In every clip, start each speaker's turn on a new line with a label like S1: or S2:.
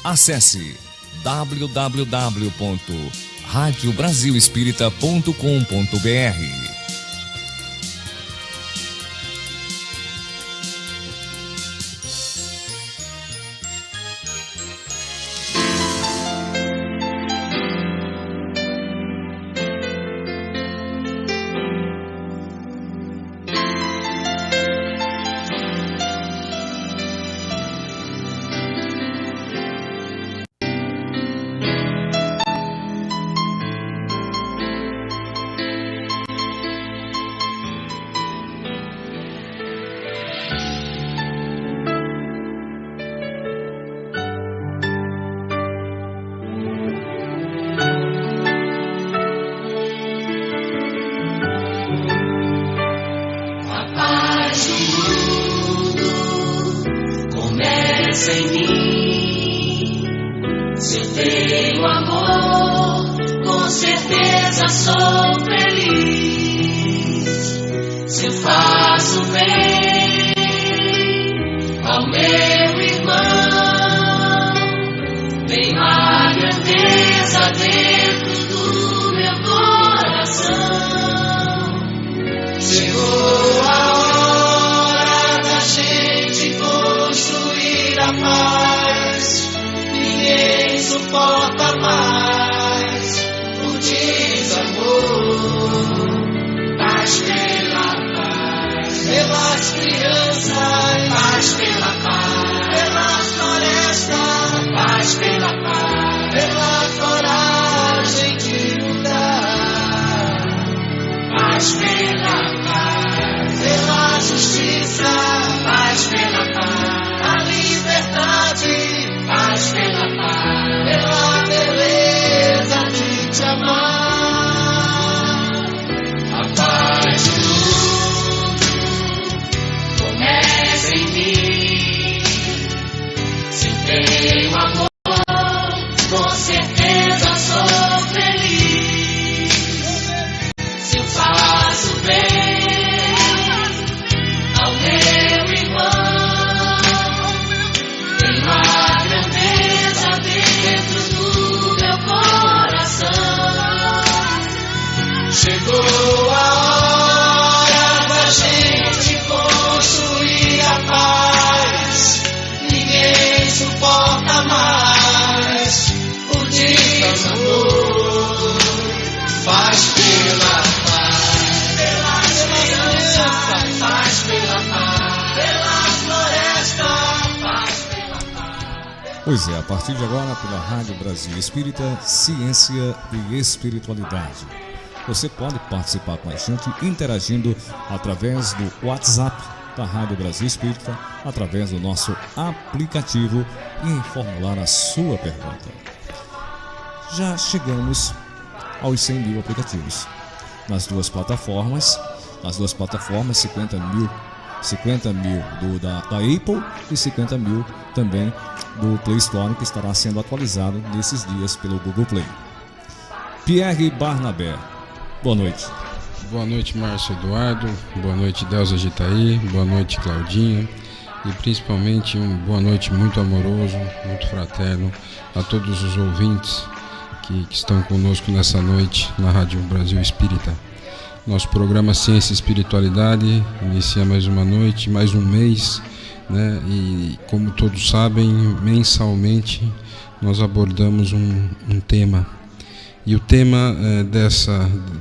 S1: Acesse www.radiobrasilespírita.com.br.
S2: Pois é, a partir de agora, pela Rádio Brasil Espírita, Ciência e Espiritualidade. Você pode participar com a gente interagindo através do WhatsApp da Rádio Brasil Espírita, através do nosso aplicativo e formular a sua pergunta. Já chegamos aos 100 mil aplicativos. Nas duas plataformas, 50 mil da Apple e 50 mil também do Play Store, que estará sendo atualizado nesses dias pelo Google Play. Pierre Barnabé, boa noite.
S3: Boa noite, Márcio Eduardo, boa noite, Delza Gitaí, boa noite, Claudinha, e principalmente boa noite muito amoroso, muito fraterno a todos os ouvintes que estão conosco nessa noite na Rádio Brasil Espírita. Nosso programa Ciência e Espiritualidade inicia mais uma noite, mais um mês, né? E como todos sabem, mensalmente nós abordamos um tema. E o tema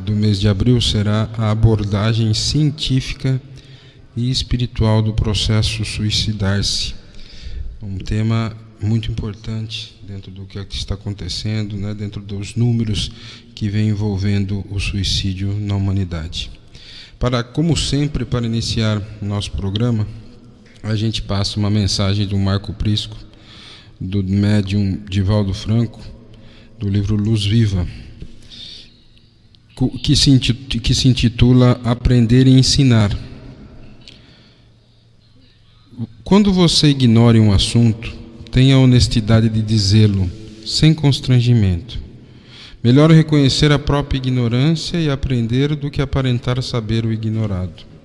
S3: do mês de abril será a abordagem científica e espiritual do processo suicidar-se. Um tema muito importante dentro do que está acontecendo, né? Dentro dos números que vem envolvendo o suicídio na humanidade. Como sempre, para iniciar nosso programa, a gente passa uma mensagem do Marco Prisco, do médium Divaldo Franco, do livro Luz Viva, que se intitula Aprender e Ensinar. Quando você ignore um assunto, tenha a honestidade de dizê-lo, sem constrangimento. Melhor reconhecer a própria ignorância e aprender do que aparentar saber o ignorado.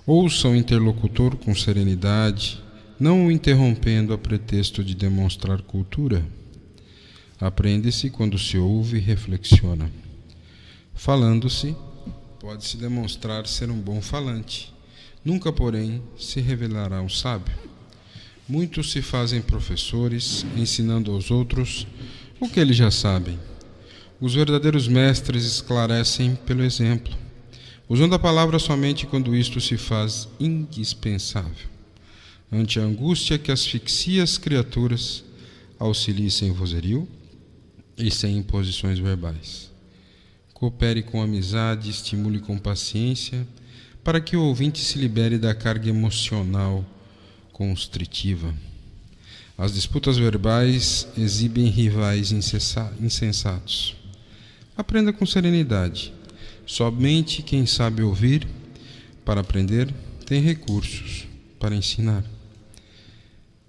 S3: Ouça o interlocutor com serenidade, não o interrompendo a pretexto de demonstrar cultura. Aprende-se quando se ouve e reflexiona. Falando-se, pode-se demonstrar ser um bom falante. Nunca, porém, se revelará um sábio. Muitos se fazem professores, ensinando aos outros o que eles já sabem. Os verdadeiros mestres esclarecem pelo exemplo, usando a palavra somente quando isto se faz indispensável. Ante a angústia que asfixia as criaturas, auxilie sem vozerio e sem imposições verbais. Coopere com amizade, estimule com paciência, para que o ouvinte se libere da carga emocional constritiva. As disputas verbais exibem rivais insensatos. Aprenda com serenidade. Somente quem sabe ouvir para aprender tem recursos para ensinar.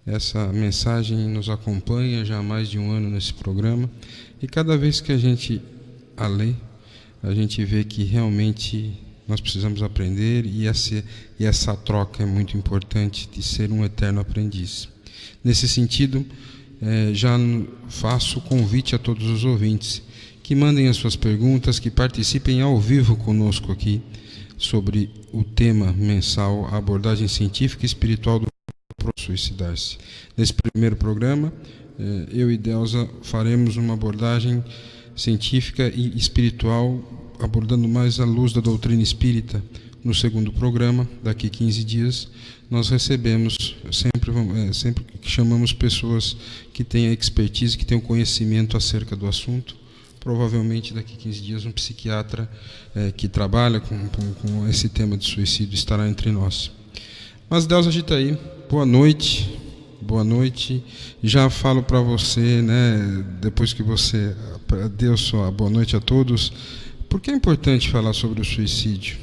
S3: Essa mensagem nos acompanha já há mais de um ano nesse programa, e cada vez que a gente a lê, a gente vê que realmente nós precisamos aprender, e essa troca é muito importante, de ser um eterno aprendiz. Nesse sentido, já faço o convite a todos os ouvintes que mandem as suas perguntas, que participem ao vivo conosco aqui sobre o tema mensal, a abordagem científica e espiritual do suicidar-se. Nesse primeiro programa, eu e Delza faremos uma abordagem científica e espiritual, abordando mais a luz da doutrina espírita. No segundo programa, daqui 15 dias, nós recebemos, sempre que chamamos pessoas que têm a expertise, que têm o conhecimento acerca do assunto. Provavelmente daqui 15 dias um psiquiatra que trabalha com esse tema de suicídio estará entre nós. Mas Delza Gitaí, boa noite. Boa noite. Já falo para você, depois que você deu sua boa noite a todos, por que é importante falar sobre o suicídio?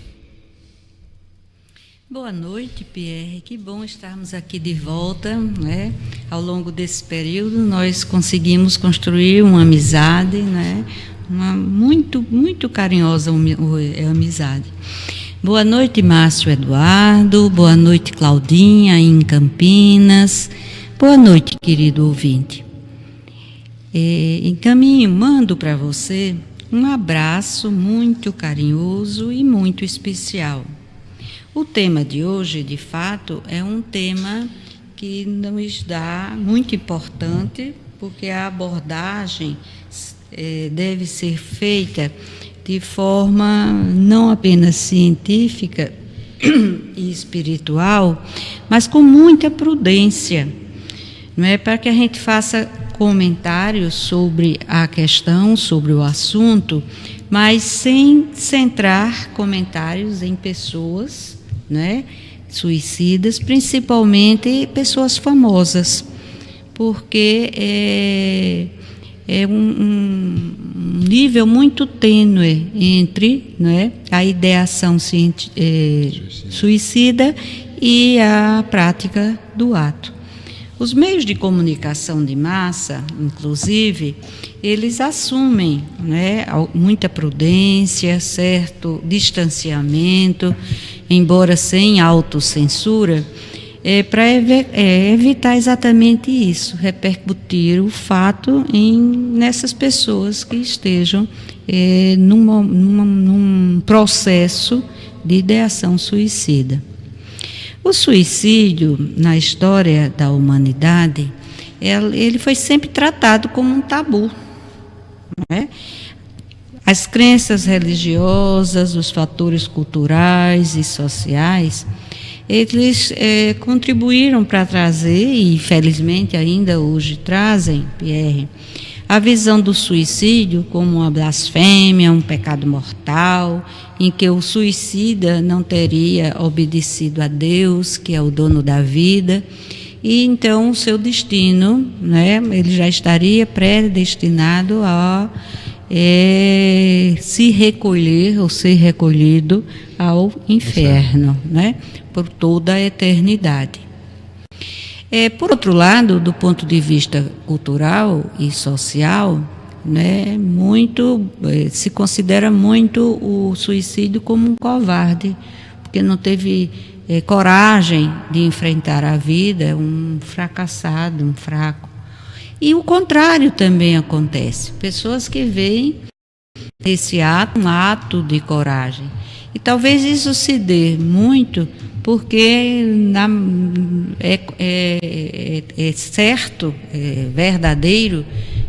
S4: Boa noite, Pierre. Que bom estarmos aqui de volta, né? Ao longo desse período, nós conseguimos construir uma amizade, né? Uma muito carinhosa amizade. Boa noite, Márcio Eduardo. Boa noite, Claudinha, em Campinas. Boa noite, querido ouvinte. Mando para você um abraço muito carinhoso e muito especial. O tema de hoje, de fato, é um tema que nos dá muito importante, porque a abordagem deve ser feita de forma não apenas científica e espiritual, mas com muita prudência, não é? Para que a gente faça comentários sobre a questão, sobre o assunto, mas sem centrar comentários em pessoas, né, suicidas, principalmente pessoas famosas, porque é um nível muito tênue entre, né, a ideação suicida e a prática do ato. Os meios de comunicação de massa, inclusive, eles assumem, né, muita prudência, certo distanciamento, embora sem autocensura, para evitar exatamente isso, repercutir o fato nessas pessoas que estejam num processo de ideação suicida. O suicídio, na história da humanidade, ele foi sempre tratado como um tabu, né? As crenças religiosas, os fatores culturais e sociais, eles contribuíram para trazer, e felizmente ainda hoje trazem, Pierre, a visão do suicídio como uma blasfêmia, um pecado mortal, em que o suicida não teria obedecido a Deus, que é o dono da vida, e então o seu destino, né, ele já estaria predestinado a se recolher ou ser recolhido ao inferno, né, por toda a eternidade. Por outro lado, do ponto de vista cultural e social, né, se considera muito o suicídio como um covarde, porque não teve coragem de enfrentar a vida, é um fracassado, um fraco. E o contrário também acontece. Pessoas que veem esse ato um ato de coragem. E talvez isso se dê muito porque é certo, é verdadeiro,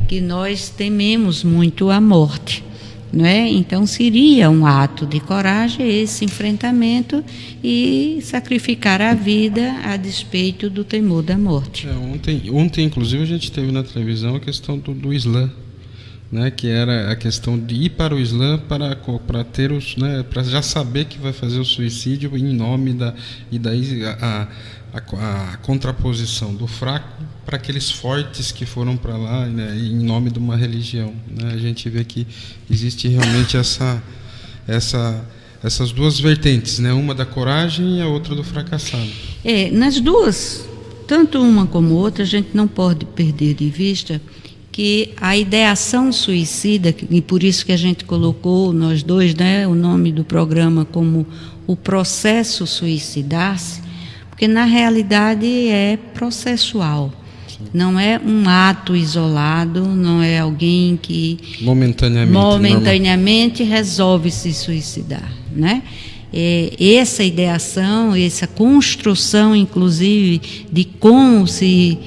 S4: que nós tememos muito a morte. Não é? Então seria um ato de coragem esse enfrentamento e sacrificar a vida a despeito do temor da morte.
S3: Ontem inclusive a gente teve na televisão a questão do Islã, né, que era a questão de ir para o Islã para ter os, né, para já saber que vai fazer o suicídio em nome e daí a contraposição do fraco para aqueles fortes que foram para lá, né, em nome de uma religião, né? A gente vê que existe realmente essas duas vertentes, né? Uma da coragem e a outra do fracassado.
S4: Nas duas, tanto uma como outra, a gente não pode perder de vista que a ideação suicida, e por isso que a gente colocou, nós dois, né, o nome do programa como o processo suicidar-se, porque na realidade é processual. Não é um ato isolado, não é alguém que momentaneamente resolve se suicidar, né? Essa ideação, essa construção, inclusive, de como se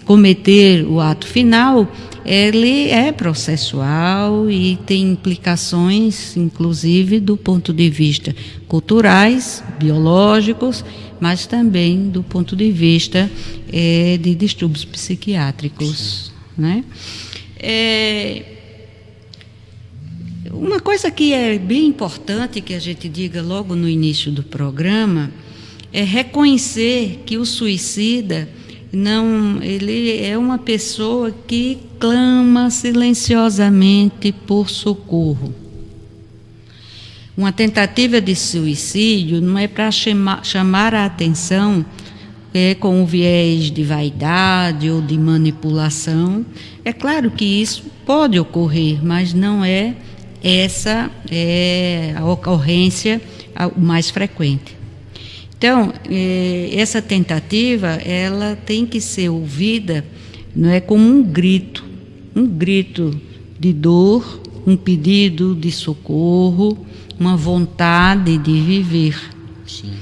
S4: cometer o ato final, ele é processual e tem implicações, inclusive, do ponto de vista culturais, biológicos, mas também do ponto de vista de distúrbios psiquiátricos, né? Uma coisa que é bem importante que a gente diga logo no início do programa é reconhecer que o suicida ele é uma pessoa que clama silenciosamente por socorro. Uma tentativa de suicídio não é para chamar a atenção com o viés de vaidade ou de manipulação. É claro que isso pode ocorrer, mas não é essa a ocorrência mais frequente. Então, essa tentativa, ela tem que ser ouvida, não é, como um grito de dor, um pedido de socorro, uma vontade de viver.
S3: Sim.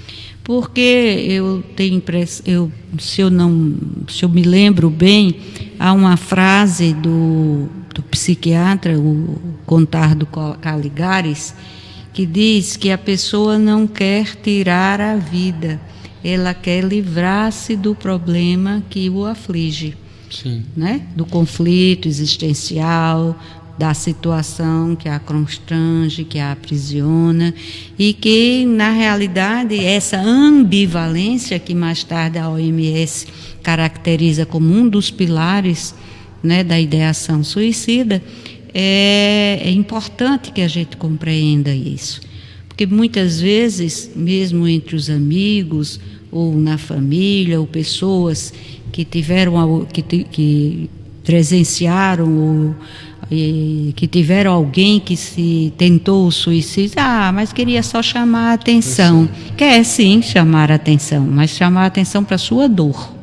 S4: Porque eu tenho impressão, se eu me lembro bem, há uma frase do psiquiatra, o Contardo Caligares, que diz que a pessoa não quer tirar a vida, ela quer livrar-se do problema que o aflige.
S3: Sim.
S4: Né? Do conflito existencial, da situação que a constrange, que a aprisiona, e que, na realidade, essa ambivalência que mais tarde a OMS caracteriza como um dos pilares, né, da ideação suicida, é importante que a gente compreenda isso, porque muitas vezes, mesmo entre os amigos, ou na família, ou pessoas que que presenciaram ou que tiveram alguém que se tentou o suicídio, mas queria só chamar a atenção. Quer sim chamar a atenção, mas chamar a atenção para a sua dor,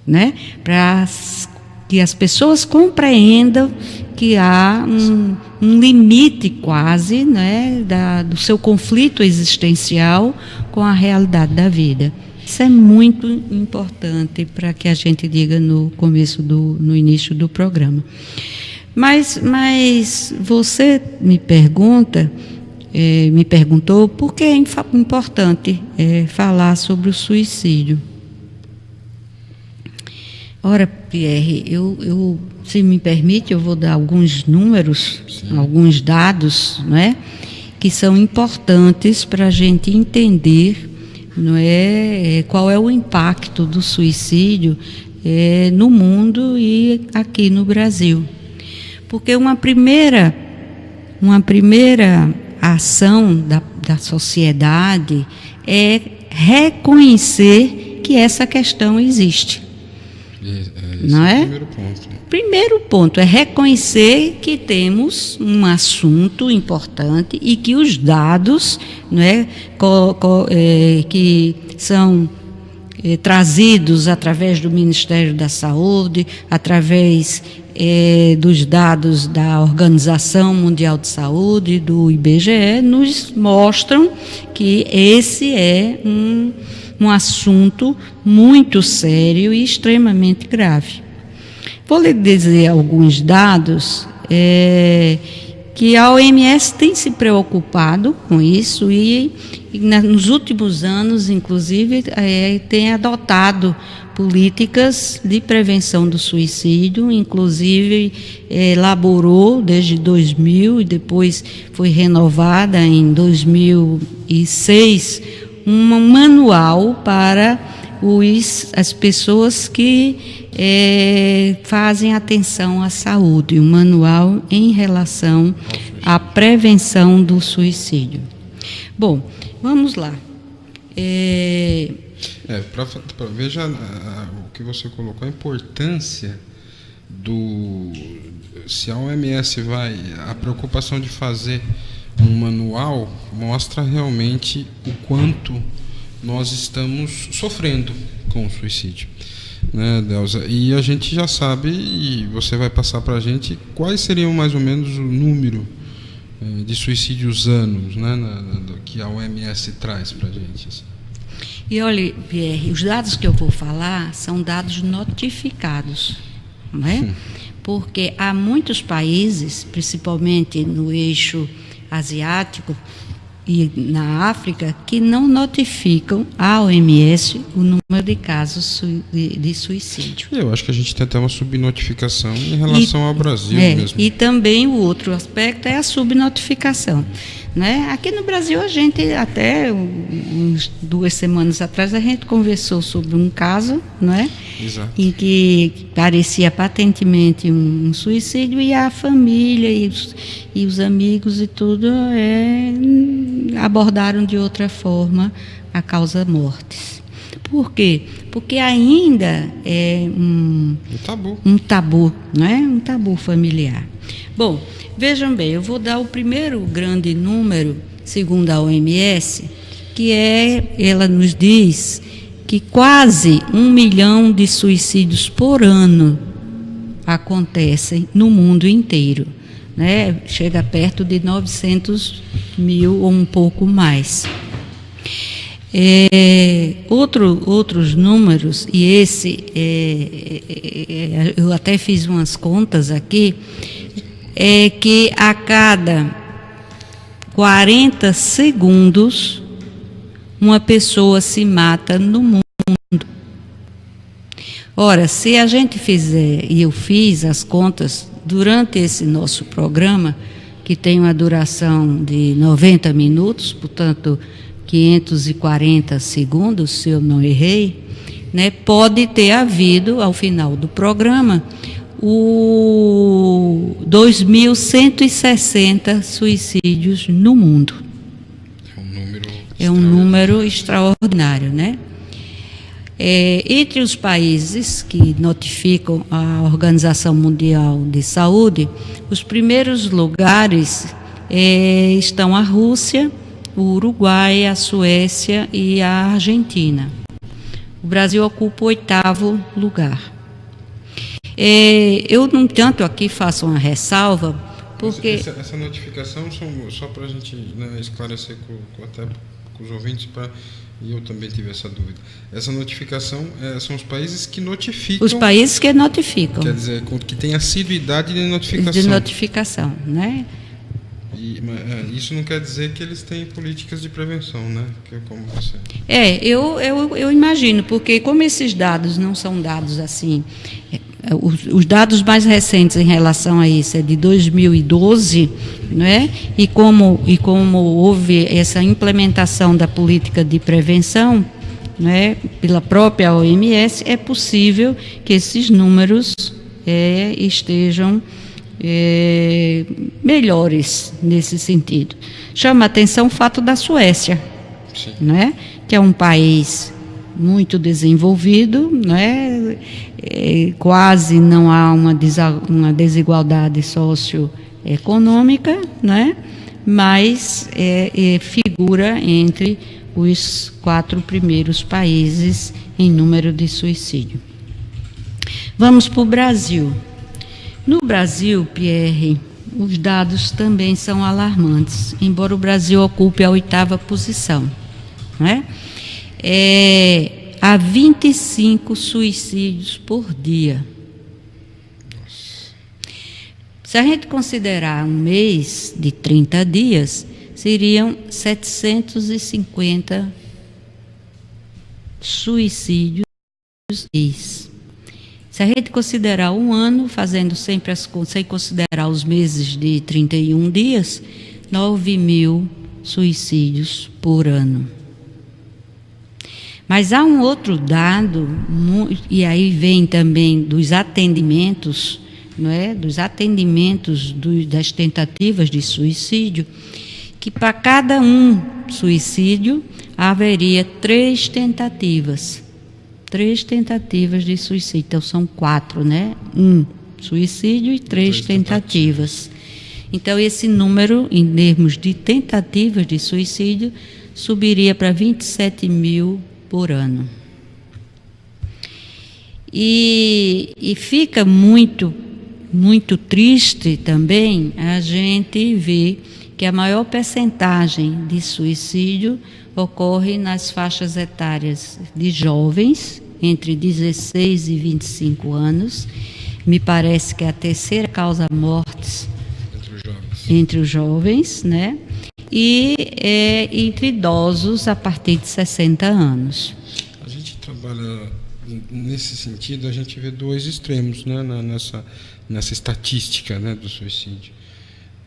S4: né? Para que as pessoas compreendam que há um limite quase, né, do seu conflito existencial com a realidade da vida. Isso é muito importante para que a gente diga no início do programa. Mas você me perguntou por que é importante falar sobre o suicídio. Ora, Pierre, eu, se me permite, eu vou dar alguns números, sim, alguns dados, não é, que são importantes para a gente entender, não é, qual é o impacto do suicídio no mundo e aqui no Brasil. Porque uma primeira ação da sociedade é reconhecer que essa questão existe.
S3: Esse
S4: não
S3: é
S4: é?
S3: o primeiro ponto.
S4: primeiro ponto é reconhecer que temos um assunto importante e que os dados, né, que são trazidos através do Ministério da Saúde, através dos dados da Organização Mundial de Saúde, do IBGE, nos mostram que esse é um assunto muito sério e extremamente grave. Vou lhe dizer alguns dados que a OMS tem se preocupado com isso e nos últimos anos, inclusive, tem adotado políticas de prevenção do suicídio, inclusive elaborou desde 2000 e depois foi renovada em 2006 um manual para as pessoas que fazem atenção à saúde, um manual em relação à prevenção do suicídio. Bom, vamos lá.
S3: Veja o que você colocou, a importância se a OMS a preocupação de fazer um manual mostra realmente o quanto nós estamos sofrendo com o suicídio, né, Delza? E a gente já sabe, e você vai passar para a gente, quais seriam mais ou menos o número de suicídios anos, né, que a OMS traz para a gente. Assim.
S4: E olha, Pierre, os dados que eu vou falar são dados notificados, não é? Porque há muitos países, principalmente no eixo asiático e na África, que não notificam à OMS o número de casos de suicídio.
S3: Eu acho que a gente tem até uma subnotificação em relação ao Brasil mesmo.
S4: E também o outro aspecto é a subnotificação. Né? Aqui no Brasil, a gente, até 2 semanas atrás, a gente conversou sobre um caso, né?
S3: Exato.
S4: Em que parecia patentemente um suicídio e a família e os amigos e tudo abordaram de outra forma a causa mortes. Por quê? Porque ainda é um tabu, né? Um tabu familiar. Bom, vejam bem, eu vou dar o primeiro grande número, segundo a OMS, que ela nos diz que quase 1 milhão de suicídios por ano acontecem no mundo inteiro, né? Chega perto de 900 mil ou um pouco mais. Outros números, e eu até fiz umas contas aqui, é que a cada 40 segundos uma pessoa se mata no mundo. Ora, se a gente fizer, e eu fiz as contas durante esse nosso programa, que tem uma duração de 90 minutos, portanto 540 segundos, se eu não errei, né, pode ter havido, ao final do programa, 2.160 suicídios no mundo. É um número extraordinário, né? Entre os países que notificam a Organização Mundial de Saúde, os primeiros lugares estão a Rússia, o Uruguai, a Suécia e a Argentina. O Brasil ocupa o 8º lugar. Eu, no entanto, aqui faço uma ressalva, porque...
S3: Essa notificação, só para a gente, né, esclarecer até com os ouvintes, e eu também tive essa dúvida. Essa notificação são os países que notificam...
S4: Os países que notificam.
S3: Quer dizer, que tem assiduidade de notificação.
S4: De notificação, né?
S3: Isso não quer dizer que eles têm políticas de prevenção, né? Como você...
S4: Eu imagino, porque como esses dados não são dados assim... Os dados mais recentes em relação a isso é de 2012, né? E como houve essa implementação da política de prevenção, né, pela própria OMS, é possível que esses números estejam melhores nesse sentido. Chama a atenção o fato da Suécia, né, que é um país muito desenvolvido, né? Quase não há uma desigualdade socioeconômica, né? Mas figura entre os 4 primeiros países em número de suicídio. Vamos para o Brasil. No Brasil, Pierre, os dados também são alarmantes, embora o Brasil ocupe a 8ª posição, né? Há 25 suicídios por dia. Se a gente considerar um mês de 30 dias, seriam 750 suicídios por mês. Se a gente considerar um ano, fazendo sempre sem considerar os meses de 31 dias, 9.000 suicídios por ano. Mas há um outro dado, e aí vem também dos atendimentos, não é? Dos atendimentos das tentativas de suicídio, que para cada um suicídio haveria 3 tentativas. 3 tentativas de suicídio. Então, são 4, né? 1 suicídio e 3 tentativas. Então, esse número, em termos de tentativas de suicídio, subiria para 27.000 por ano. E fica muito, muito triste também a gente ver que a maior percentagem de suicídio ocorre nas faixas etárias de jovens, entre 16 e 25 anos. Me parece que é a terceira causa mortes entre os jovens, né? E entre idosos a partir de 60 anos.
S3: A gente trabalha nesse sentido, a gente vê 2 extremos, né, nessa estatística, né, do suicídio.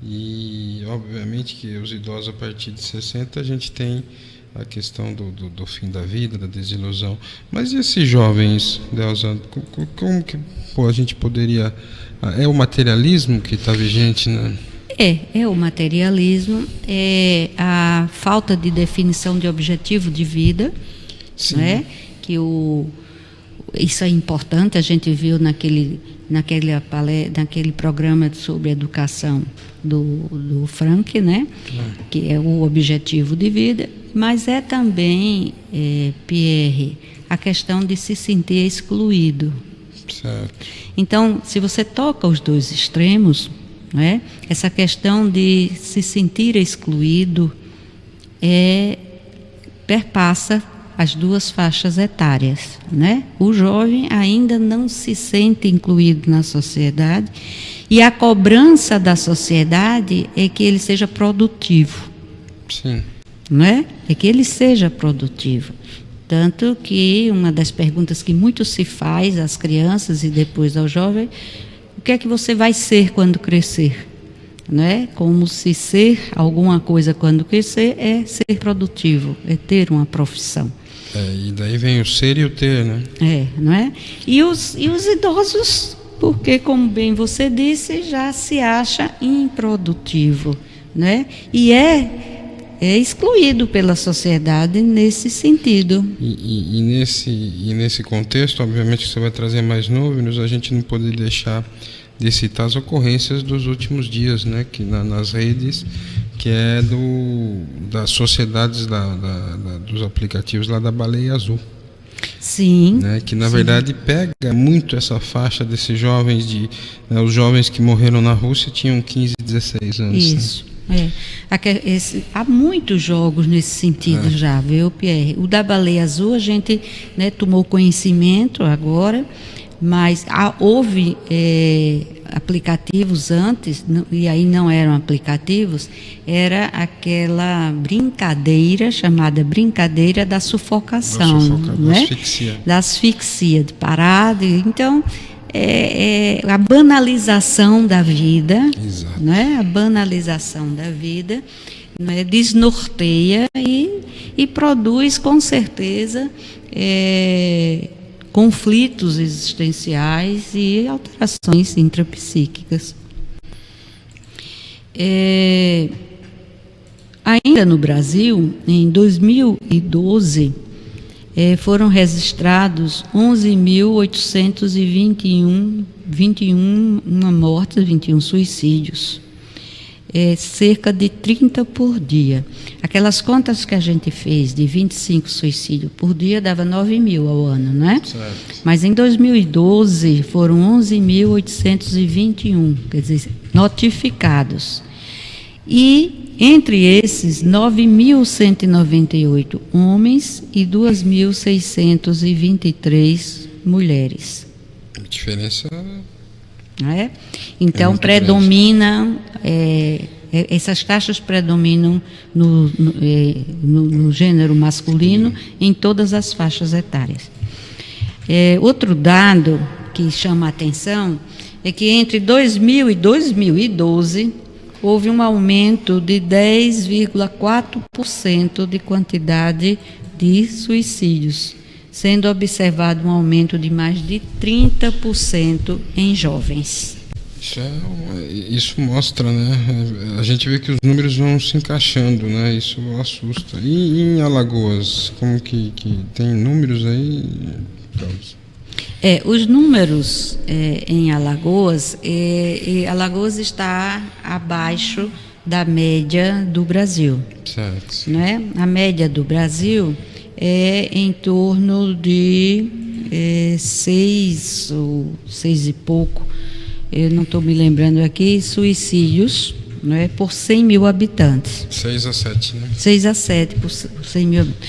S3: E, obviamente, que os idosos a partir de 60, a gente tem a questão do fim da vida, da desilusão. Mas e esses jovens, Delza, como que a gente poderia... É o materialismo que está vigente, né?
S4: É o materialismo, é a falta de definição de objetivo de vida, né? Que isso é importante, a gente viu naquele programa sobre educação do Frank, né? Que é o objetivo de vida, mas é também, Pierre, a questão de se sentir excluído.
S3: Certo.
S4: Então, se você toca os 2 extremos, né, essa questão de se sentir excluído perpassa as 2 faixas etárias, né? O jovem ainda não se sente incluído na sociedade e a cobrança da sociedade é que ele seja produtivo.
S3: Sim.
S4: Não é? É que ele seja produtivo. Tanto que uma das perguntas que muito se faz às crianças e depois ao jovem, o que é que você vai ser quando crescer? Não é? Como se ser alguma coisa quando crescer é ser produtivo, é ter uma profissão.
S3: E daí vem o ser e o ter, né?
S4: Não é? E os idosos, porque, como bem você disse, já se acha improdutivo, né? E é excluído pela sociedade nesse sentido.
S3: E nesse contexto, obviamente, que você vai trazer mais números, a gente não pode deixar de citar as ocorrências dos últimos dias, né? Que nas redes, que é das sociedades dos aplicativos lá da Baleia Azul.
S4: Sim.
S3: Né, que na verdade pega muito essa faixa desses jovens, os jovens que morreram na Rússia tinham 15, 16 anos.
S4: Isso. Né? Há muitos jogos nesse sentido já, viu, Pierre? O da Baleia Azul a gente, né, tomou conhecimento agora, mas houve aplicativos antes, e aí não eram aplicativos, era aquela brincadeira chamada brincadeira da sufocação, né? Da asfixia, de parada. Então, a banalização da vida, né? A banalização da vida, né? Desnorteia e produz, com certeza, conflitos existenciais e alterações intrapsíquicas. Ainda no Brasil, em 2012, foram registrados 11.821 mortes, 21 suicídios. Cerca de 30 por dia. Aquelas contas que a gente fez de 25 suicídios por dia dava 9.000 ao ano, não é?
S3: Certo.
S4: Mas em 2012 foram 11.821, quer dizer, notificados. E entre esses, 9.198 homens e 2.623 mulheres.
S3: A diferença
S4: Não é? Então,
S3: muito
S4: predomina, essas taxas predominam no gênero masculino em todas as faixas etárias. Outro dado que chama a atenção é que entre 2000 e 2012 houve um aumento de 10,4% de quantidade de suicídios, sendo observado um aumento de mais de 30% em jovens.
S3: Isso mostra, né? A gente vê que os números vão se encaixando, né? Isso assusta. E em Alagoas, como que tem números aí, Carlos?
S4: Os números em Alagoas, Alagoas está abaixo da média do Brasil.
S3: Certo.
S4: Né? A média do Brasil é em torno de 6 e pouco, eu não estou me lembrando aqui, suicídios, né, por 100 mil habitantes.
S3: 6 a 7, né?
S4: 6 a 7 por 100 mil habitantes.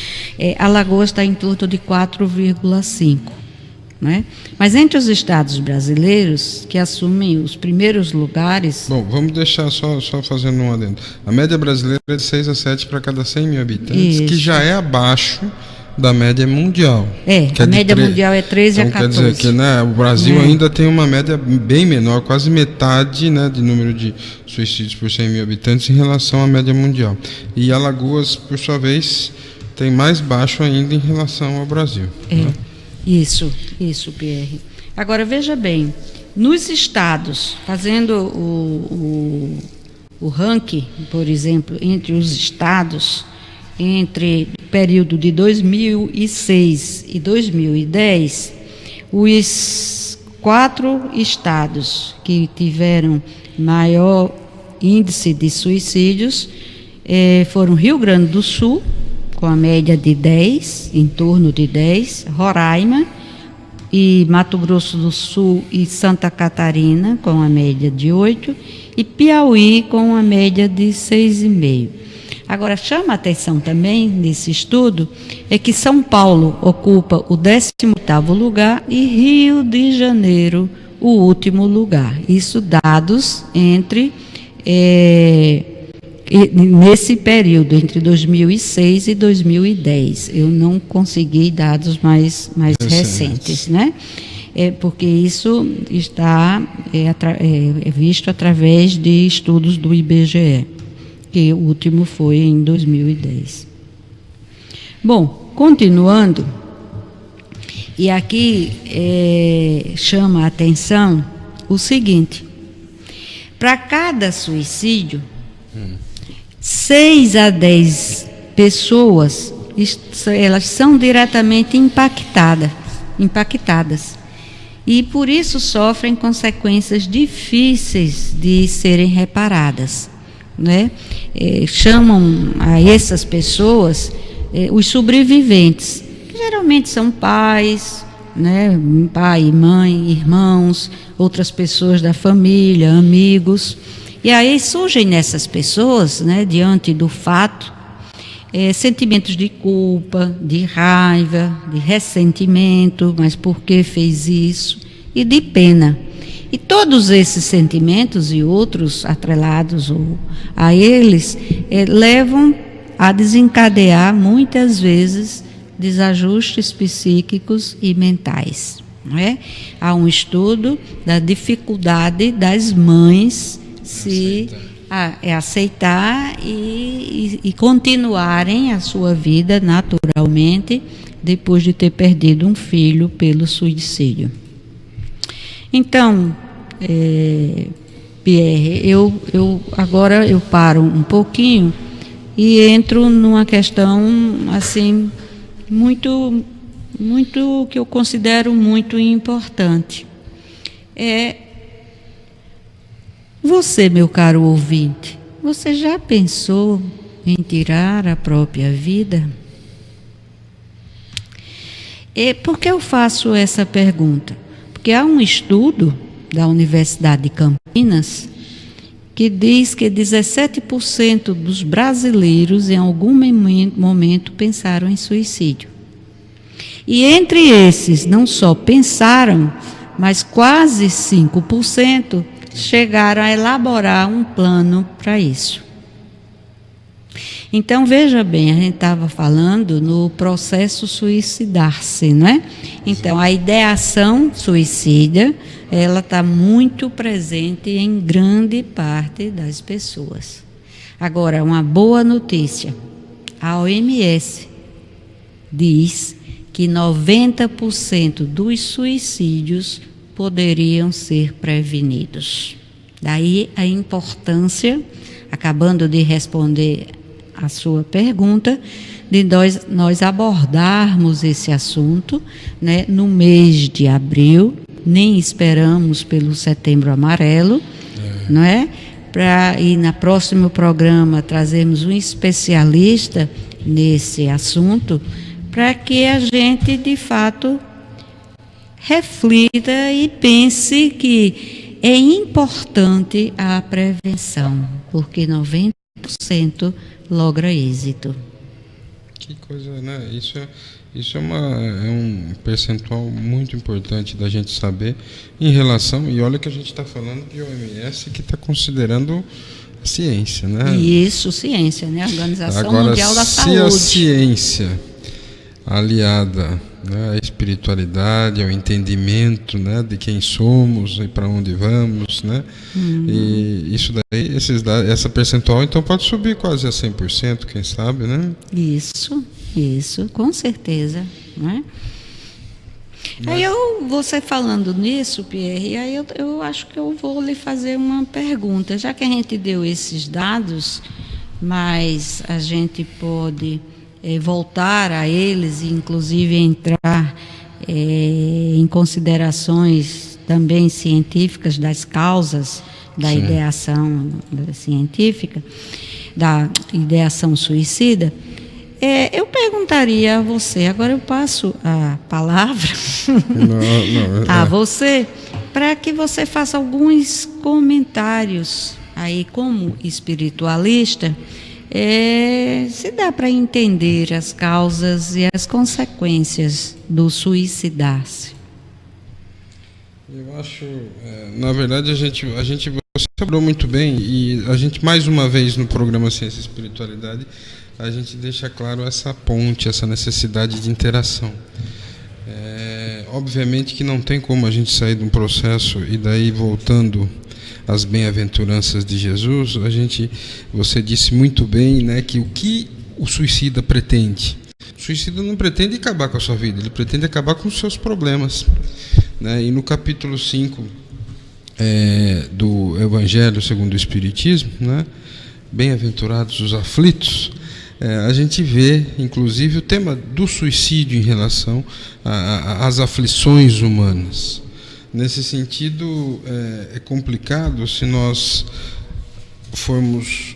S4: Alagoas está em torno de 4,5. Né? Mas entre os estados brasileiros que assumem os primeiros lugares...
S3: Bom, vamos deixar só fazendo um adendo. A média brasileira é de 6 a 7 para cada 100 mil habitantes,
S4: Isso.
S3: que já é abaixo da média mundial.
S4: A média mundial é 13
S3: então,
S4: a 14.
S3: Quer dizer que, né, o Brasil ainda tem uma média bem menor, quase metade, né, de número de suicídios por 100 mil habitantes em relação à média mundial. E Alagoas, por sua vez, tem mais baixo ainda em relação ao Brasil. Né?
S4: Isso, Pierre. Agora, veja bem, nos estados, fazendo o ranking, por exemplo, entre os estados, entre o período de 2006 e 2010, os 4 estados que tiveram maior índice de suicídios foram Rio Grande do Sul, com a média de 10, em torno de 10, Roraima e Mato Grosso do Sul e Santa Catarina, com a média de 8, e Piauí, com a média de 6,5. Agora, chama a atenção também, nesse estudo, é que São Paulo ocupa o 18º lugar e Rio de Janeiro o último lugar. Isso dados entre... nesse período, entre 2006 e 2010, eu não consegui dados mais recentes, né? Porque isso está visto através de estudos do IBGE, que o último foi em 2010. Bom, continuando, e aqui chama a atenção o seguinte: para cada suicídio, 6 a 10 pessoas, elas são diretamente impactadas e por isso sofrem consequências difíceis de serem reparadas, né? Chamam a essas pessoas os sobreviventes, que geralmente são pais, né? Pai e mãe, irmãos, outras pessoas da família, amigos. E aí surgem nessas pessoas, né, diante do fato, sentimentos de culpa, de raiva, de ressentimento, mas por que fez isso? E de pena. E todos esses sentimentos e outros atrelados a eles levam a desencadear, muitas vezes, desajustes psíquicos e mentais. Não é? Há um estudo da dificuldade das mães aceitar e continuarem a sua vida naturalmente depois de ter perdido um filho pelo suicídio. Então, Pierre, agora eu paro um pouquinho e entro numa questão assim muito que eu considero muito importante. Você, meu caro ouvinte, você já pensou em tirar a própria vida? Por que eu faço essa pergunta? Porque há um estudo da Universidade de Campinas que diz que 17% dos brasileiros em algum momento pensaram em suicídio. E entre esses, não só pensaram, mas quase 5% chegaram a elaborar um plano para isso. Então, veja bem, a gente estava falando no processo suicidar-se, não é? Então, a ideação suicida, ela está muito presente em grande parte das pessoas. Agora, uma boa notícia, a OMS diz que 90% dos suicídios poderiam ser prevenidos. Daí a importância, acabando de responder a sua pergunta, de nós abordarmos esse assunto, né, no mês de abril, nem esperamos pelo Setembro Amarelo, não é? E no próximo programa trazemos um especialista nesse assunto, para que a gente, de fato, reflita e pense que é importante a prevenção, porque 90% logra êxito.
S3: Que coisa, né? Isso é um percentual muito importante da gente saber em relação, e olha que a gente está falando de OMS que está considerando a ciência, né?
S4: Isso, ciência, né? A Organização
S3: Agora,
S4: Mundial da Saúde.
S3: Se a ciência aliada, né, à espiritualidade, ao entendimento, né, de quem somos e para onde vamos, né? E isso daí, essa percentual, então pode subir quase a 100%, quem sabe, né?
S4: Isso, com certeza, né? Aí você falando nisso, Pierre, aí eu acho que eu vou lhe fazer uma pergunta, já que a gente deu esses dados, mas a gente pode voltar a eles e inclusive entrar em considerações também científicas das causas da ideação científica, da ideação suicida. Eu perguntaria a você, agora eu passo a palavra a você, para que você faça alguns comentários aí como espiritualista, se dá para entender as causas e as consequências do suicidar-se.
S3: Eu acho, na verdade, você falou muito bem, e a gente, mais uma vez, no programa Ciência e Espiritualidade, a gente deixa claro essa ponte, essa necessidade de interação. Obviamente que não tem como a gente sair de um processo e daí voltando às bem-aventuranças de Jesus, você disse muito bem, né, que o que o suicida pretende? O suicida não pretende acabar com a sua vida, ele pretende acabar com os seus problemas, né? E no capítulo 5 do Evangelho segundo o Espiritismo, né, bem-aventurados os aflitos, a gente vê, inclusive, o tema do suicídio em relação às aflições humanas. Nesse sentido, é complicado se nós formos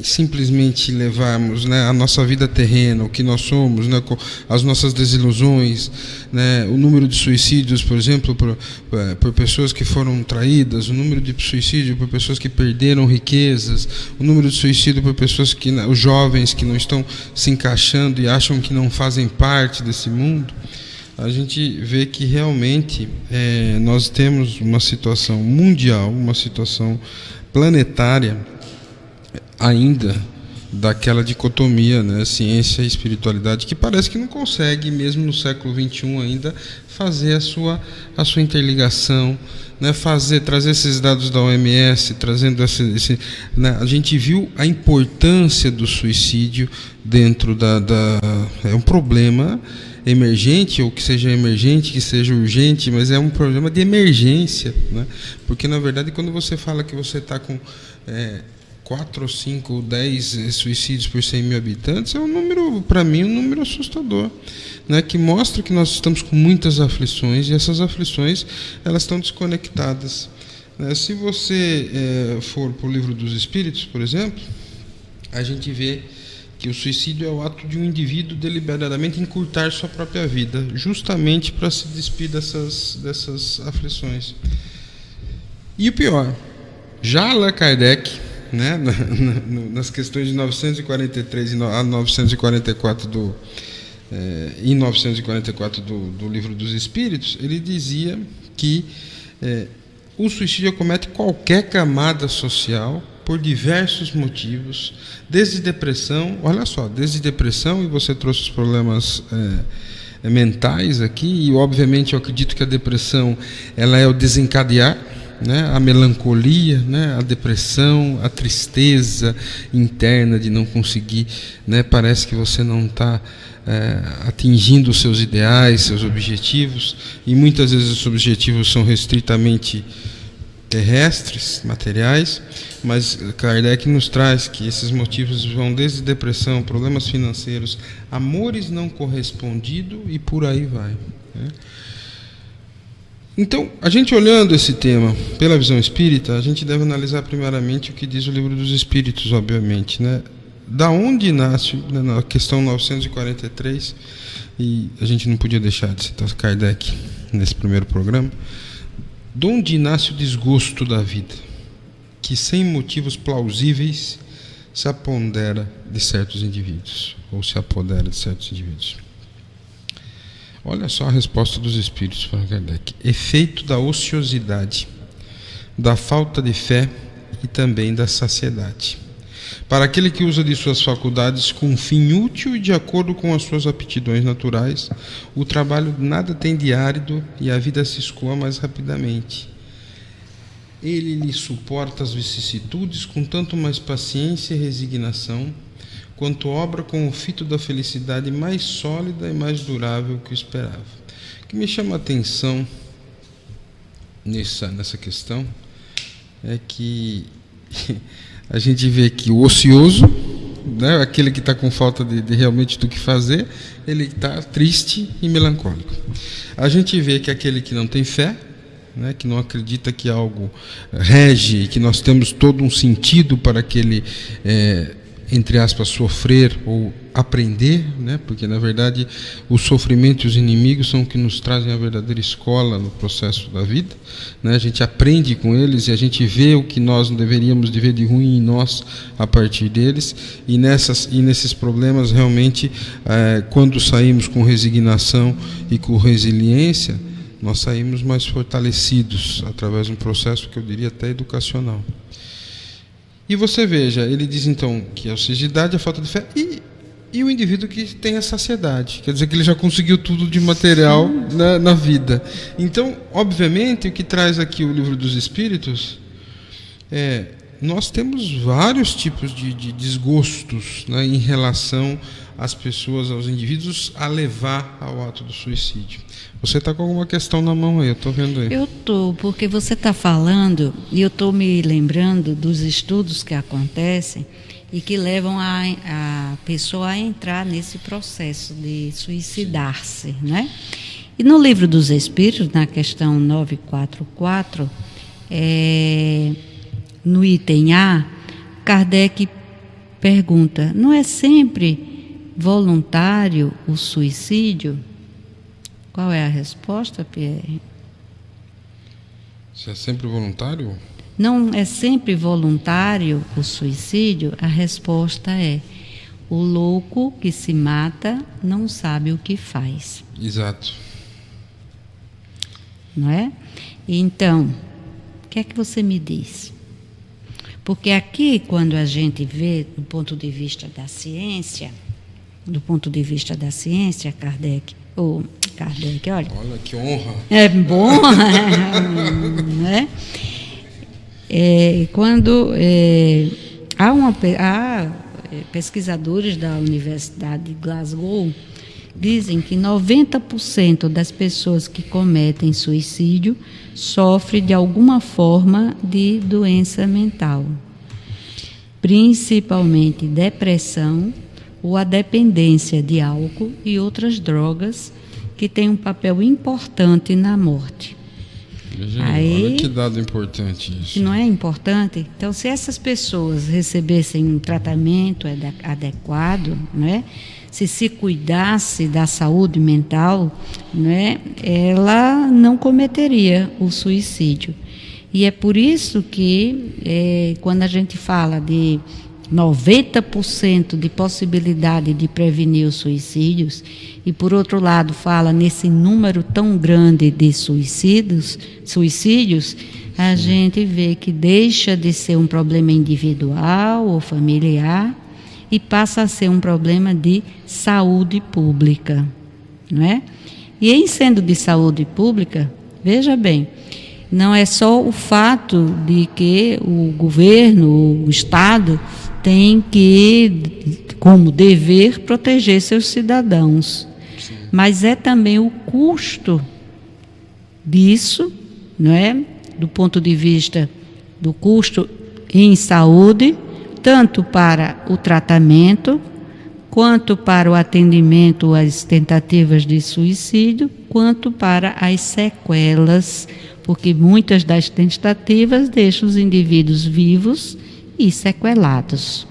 S3: simplesmente levarmos, né, a nossa vida terrena, o que nós somos, né, as nossas desilusões, né, o número de suicídios, por exemplo, por pessoas que foram traídas, o número de suicídio por pessoas que perderam riquezas, o número de suicídio por pessoas os jovens que não estão se encaixando e acham que não fazem parte desse mundo. A gente vê que realmente nós temos uma situação mundial, uma situação planetária ainda daquela dicotomia, né, ciência e espiritualidade, que parece que não consegue, mesmo no século XXI ainda, fazer a sua interligação, né, trazer esses dados da OMS, trazendo né, a gente viu a importância do suicídio dentro é um problema emergente, ou que seja emergente, que seja urgente, mas é um problema de emergência, né? Porque na verdade quando você fala que você está com 4 ou 5 ou 10 suicídios por 100 mil habitantes é um número, para mim, um número assustador, né, que mostra que nós estamos com muitas aflições, e essas aflições elas estão desconectadas. Se você for para o Livro dos Espíritos, por exemplo, a gente vê que o suicídio é o ato de um indivíduo deliberadamente encurtar sua própria vida, justamente para se despir dessas aflições. E o pior, já Allan Kardec, né, nas questões de 943 a 944 em 944 do Livro dos Espíritos, ele dizia que o suicídio acomete qualquer camada social por diversos motivos, desde depressão, olha só, desde depressão, e você trouxe os problemas mentais aqui, e obviamente eu acredito que a depressão ela é o desencadear, né, a melancolia, né, a depressão, a tristeza interna de não conseguir, né, parece que você não está atingindo os seus ideais, seus objetivos, e muitas vezes os objetivos são restritamente terrestres, materiais, mas Kardec nos traz que esses motivos vão desde depressão, problemas financeiros, amores não correspondidos e por aí vai, né? Então, a gente olhando esse tema pela visão espírita, a gente deve analisar primeiramente o que diz o Livro dos Espíritos, obviamente, né? Da onde nasce, né, na questão 943, e a gente não podia deixar de citar Kardec nesse primeiro programa, de onde nasce o desgosto da vida, que sem motivos plausíveis se apodera de certos indivíduos, ou se apodera de certos indivíduos. Olha só a resposta dos Espíritos para Kardec: efeito da ociosidade, da falta de fé e também da saciedade. Para aquele que usa de suas faculdades com um fim útil e de acordo com as suas aptidões naturais, o trabalho nada tem de árido e a vida se escoa mais rapidamente. Ele lhe suporta as vicissitudes com tanto mais paciência e resignação, quanto obra com o fito da felicidade mais sólida e mais durável que o esperava. O que me chama a atenção nessa questão é que a gente vê que o ocioso, né, aquele que está com falta de realmente do que fazer, ele está triste e melancólico. A gente vê que aquele que não tem fé, né, que não acredita que algo rege, que nós temos todo um sentido para aquele, entre aspas, sofrer ou aprender, né, porque na verdade o sofrimento e os inimigos são o que nos trazem a verdadeira escola no processo da vida, né? A gente aprende com eles e a gente vê o que nós não deveríamos de ver de ruim em nós a partir deles, e nesses problemas realmente, quando saímos com resignação e com resiliência, nós saímos mais fortalecidos através de um processo que eu diria até educacional. E você veja, ele diz então que a ociosidade, a falta de fé e o indivíduo que tem a saciedade, quer dizer que ele já conseguiu tudo de material na vida. Então, obviamente, o que traz aqui o Livro dos Espíritos nós temos vários tipos de desgostos, né, em relação às pessoas, aos indivíduos, a levar ao ato do suicídio. Você está com alguma questão na mão aí, eu estou vendo aí. Eu estou,
S4: porque você está falando e eu estou me lembrando dos estudos que acontecem e que levam a pessoa a entrar nesse processo de suicidar-se, né? E no Livro dos Espíritos, na questão 944, no item A, Kardec pergunta: não é sempre voluntário o suicídio? Qual é a resposta, Pierre?
S3: Se é sempre voluntário?
S4: Não é sempre voluntário o suicídio? A resposta é: o louco que se mata não sabe o que faz.
S3: Exato.
S4: Não é? Então, o que é que você me diz? Porque aqui, quando a gente vê do ponto de vista da ciência, Kardec, olha.
S3: Olha que honra.
S4: É bom, né? Quando há pesquisadores da Universidade de Glasgow dizem que 90% das pessoas que cometem suicídio sofrem de alguma forma de doença mental. principalmente depressão ou a dependência de álcool e outras drogas que têm um papel importante na morte.
S3: Veja, olha que dado importante isso.
S4: Não é importante? Então, se essas pessoas recebessem um tratamento adequado, né, se cuidasse da saúde mental, né, ela não cometeria o suicídio. E é por isso que, quando a gente fala de 90% de possibilidade de prevenir os suicídios, e por outro lado fala nesse número tão grande de suicídios, a gente vê que deixa de ser um problema individual ou familiar e passa a ser um problema de saúde pública, não é? E em sendo de saúde pública, veja bem, não é só o fato de que o governo, o Estado, tem que, como dever, proteger seus cidadãos. Sim. Mas é também o custo disso, não é? Do ponto de vista do custo em saúde, tanto para o tratamento, quanto para o atendimento às tentativas de suicídio, quanto para as sequelas, porque muitas das tentativas deixam os indivíduos vivos e sequelados.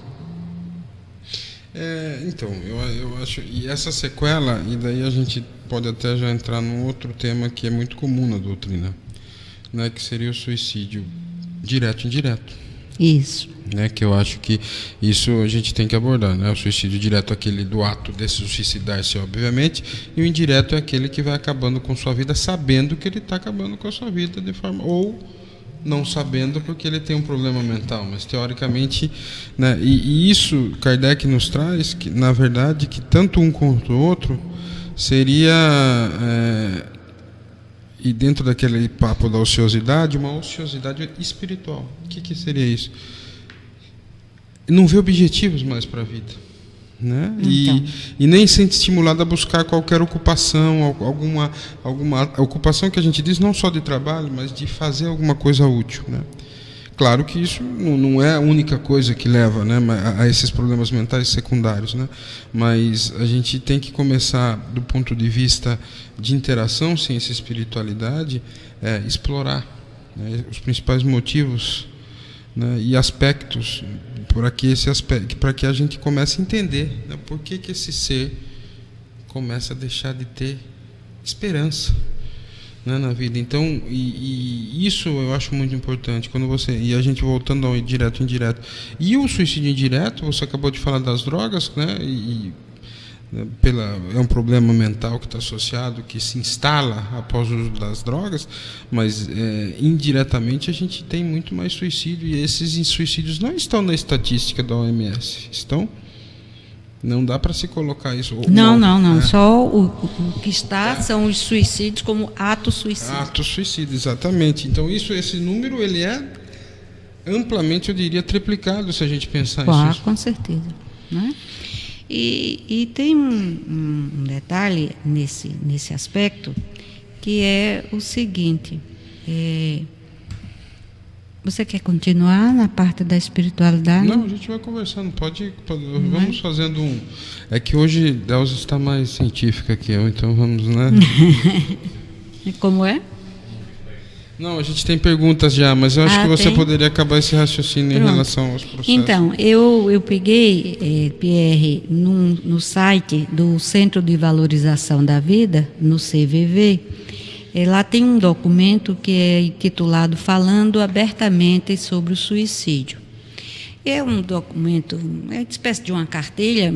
S3: Então, eu acho, e essa sequela, e daí a gente pode até já entrar num outro tema que é muito comum na doutrina, né, que seria o suicídio direto e indireto.
S4: Isso.
S3: Né, que eu acho que isso a gente tem que abordar, né? O suicídio direto é aquele do ato de se suicidar-se, obviamente, e o indireto é aquele que vai acabando com sua vida sabendo que ele está acabando com a sua vida de forma, ou não sabendo porque ele tem um problema mental, mas teoricamente, né, e isso Kardec nos traz que, na verdade, que tanto um quanto o outro seria e dentro daquele papo da ociosidade, uma ociosidade espiritual. O que seria isso? Não vê objetivos mais para a vida, né? Então. E nem se sente estimulado a buscar qualquer ocupação, alguma ocupação que a gente diz não só de trabalho, mas de fazer alguma coisa útil, né? Claro que isso não é a única coisa que leva, né, a esses problemas mentais secundários, né? Mas a gente tem que começar, do ponto de vista de interação ciência e espiritualidade, explorar, né, os principais motivos, né, e aspectos para que a gente comece a entender, né, por que esse ser começa a deixar de ter esperança, né, na vida. Então, e isso eu acho muito importante quando e a gente voltando ao direto e indireto. E o suicídio indireto, você acabou de falar das drogas, né, é um problema mental que está associado, que se instala após o uso das drogas, mas indiretamente a gente tem muito mais suicídio, e esses suicídios não estão na estatística da OMS, estão. Não dá para se colocar isso.
S4: Não. Só o que está são os suicídios como ato suicídio.
S3: Ato suicídio, exatamente. Então esse número ele é amplamente, eu diria, triplicado se a gente pensar isso.
S4: Com certeza, né? E tem um detalhe nesse aspecto, que é o seguinte: você quer continuar na parte da espiritualidade?
S3: Não, a gente vai conversando, vamos fazendo um. É que hoje Deus está mais científica que eu, então vamos, né?
S4: E como é?
S3: Não, a gente tem perguntas já, mas eu acho que você poderia acabar esse raciocínio. Pronto. Em relação aos processos. Então,
S4: eu peguei, Pierre, no site do Centro de Valorização da Vida, no CVV, lá tem um documento que é intitulado Falando Abertamente sobre o Suicídio. É um documento, é uma espécie de uma cartilha,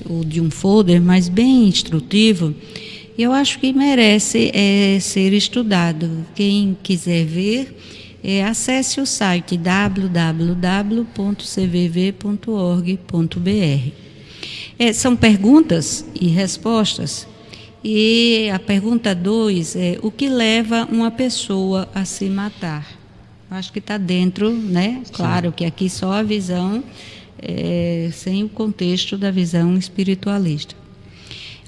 S4: ou de um folder, mas bem instrutivo. Eu acho que merece ser estudado. Quem quiser ver, acesse o site www.cvv.org.br. São perguntas e respostas. E a pergunta 2 é: o que leva uma pessoa a se matar? Acho que está dentro, né? Claro que aqui só a visão, sem o contexto da visão espiritualista.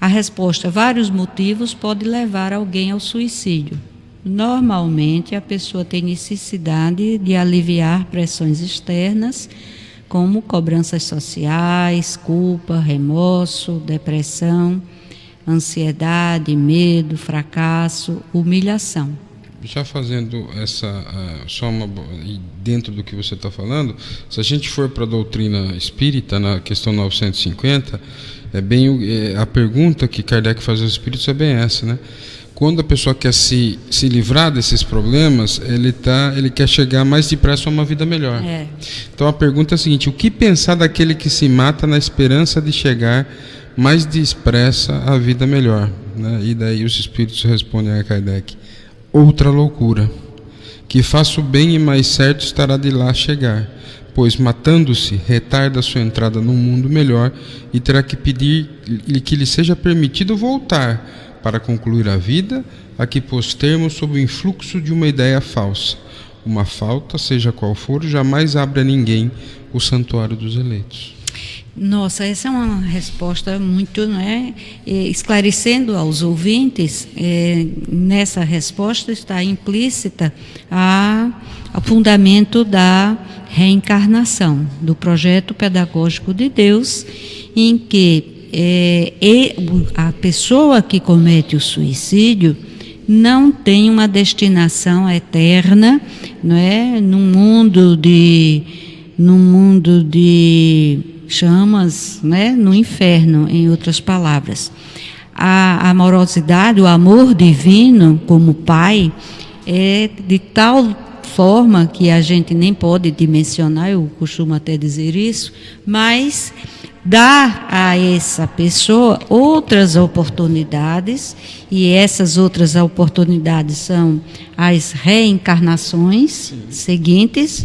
S4: A resposta: vários motivos podem levar alguém ao suicídio. Normalmente, a pessoa tem necessidade de aliviar pressões externas, como cobranças sociais, culpa, remorso, depressão, ansiedade, medo, fracasso, humilhação.
S3: Já fazendo dentro do que você está falando, se a gente for para a doutrina espírita, na questão 950, a pergunta que Kardec faz aos espíritos é bem essa, né? Quando a pessoa quer se livrar desses problemas, ele quer chegar mais depressa a uma vida melhor. Então a pergunta é a seguinte: o que pensar daquele que se mata na esperança de chegar mais depressa à vida melhor, né? E daí os espíritos respondem a Kardec: outra loucura, que faça o bem e mais certo estará de lá chegar, pois matando-se retarda sua entrada num mundo melhor e terá que pedir que lhe seja permitido voltar para concluir a vida a que pôs termo sob o influxo de uma ideia falsa. Uma falta, seja qual for, jamais abre a ninguém o santuário dos eleitos.
S4: Nossa, essa é uma resposta muito, esclarecendo aos ouvintes. Nessa resposta está implícita o fundamento da reencarnação, do projeto pedagógico de Deus, em que a pessoa que comete o suicídio não tem uma destinação eterna, num mundo de chamas, no inferno, em outras palavras. A amorosidade, o amor divino como Pai é de tal forma que a gente nem pode dimensionar, eu costumo até dizer isso, mas dá a essa pessoa outras oportunidades, e essas outras oportunidades são as reencarnações seguintes,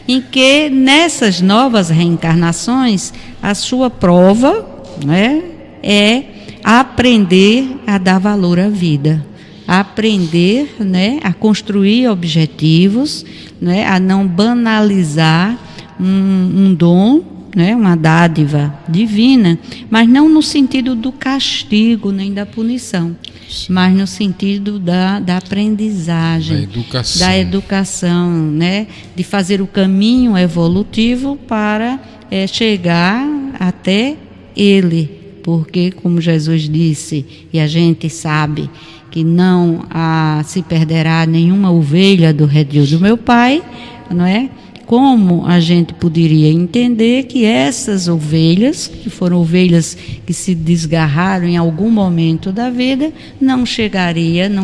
S4: em que nessas novas reencarnações a sua prova é aprender a dar valor à vida, aprender a construir objetivos, a não banalizar um dom, uma dádiva divina, mas não no sentido do castigo nem da punição, mas no sentido da aprendizagem, da educação, de fazer o caminho evolutivo para chegar até Ele, porque, como Jesus disse, e a gente sabe que não se perderá nenhuma ovelha do redil do meu Pai, como a gente poderia entender que essas ovelhas, que foram ovelhas que se desgarraram em algum momento da vida, não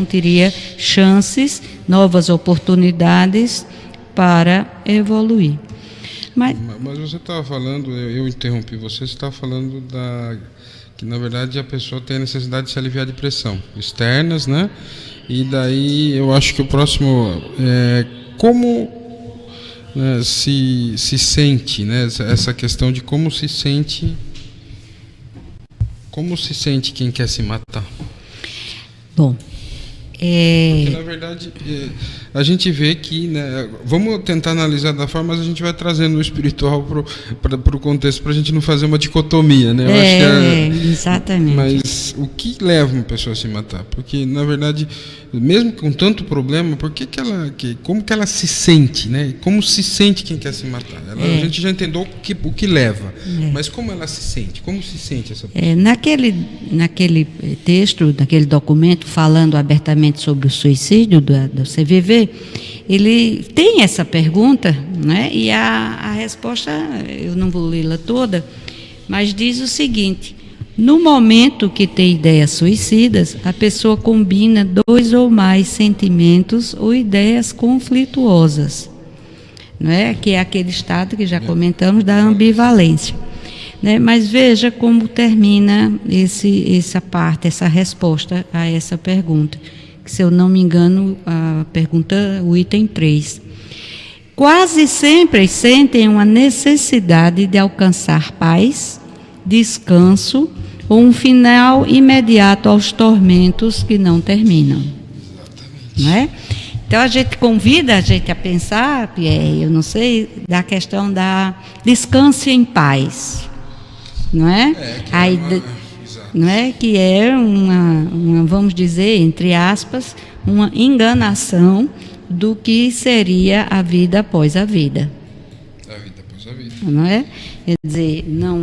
S4: teria chances, novas oportunidades para evoluir. Mas
S3: você estava falando, eu interrompi você estava falando que na verdade a pessoa tem a necessidade de se aliviar de pressão externas, E daí eu acho que o próximo é como se sente, essa questão de como se sente quem quer se matar.
S4: Bom,
S3: porque, na verdade, a gente vê que, vamos tentar analisar da forma, mas a gente vai trazendo o espiritual para o contexto, para a gente não fazer uma dicotomia, Eu acho que
S4: exatamente.
S3: Mas o que leva uma pessoa a se matar? Porque, na verdade, mesmo com tanto problema, como que ela se sente, Como se sente quem quer se matar? A gente já entendeu o que leva, mas como ela se sente? Como se sente essa pessoa?
S4: Naquele texto, naquele documento, falando abertamente sobre o suicídio do CVV, ele tem essa pergunta, e a resposta, eu não vou lê-la toda, mas diz o seguinte: no momento que tem ideias suicidas, a pessoa combina 2 ou mais sentimentos ou ideias conflituosas, que é aquele estado que já comentamos da ambivalência. Mas veja como termina essa resposta a essa pergunta, que, se eu não me engano, a pergunta, o item 3. Quase sempre sentem uma necessidade de alcançar paz, descanso ou um final imediato aos tormentos que não terminam. Então a gente convida a gente a pensar, eu não sei, da questão da descanse em paz, que é uma, vamos dizer, entre aspas, uma enganação do que seria a vida após a vida.
S3: A vida após a vida.
S4: não é? Quer dizer, não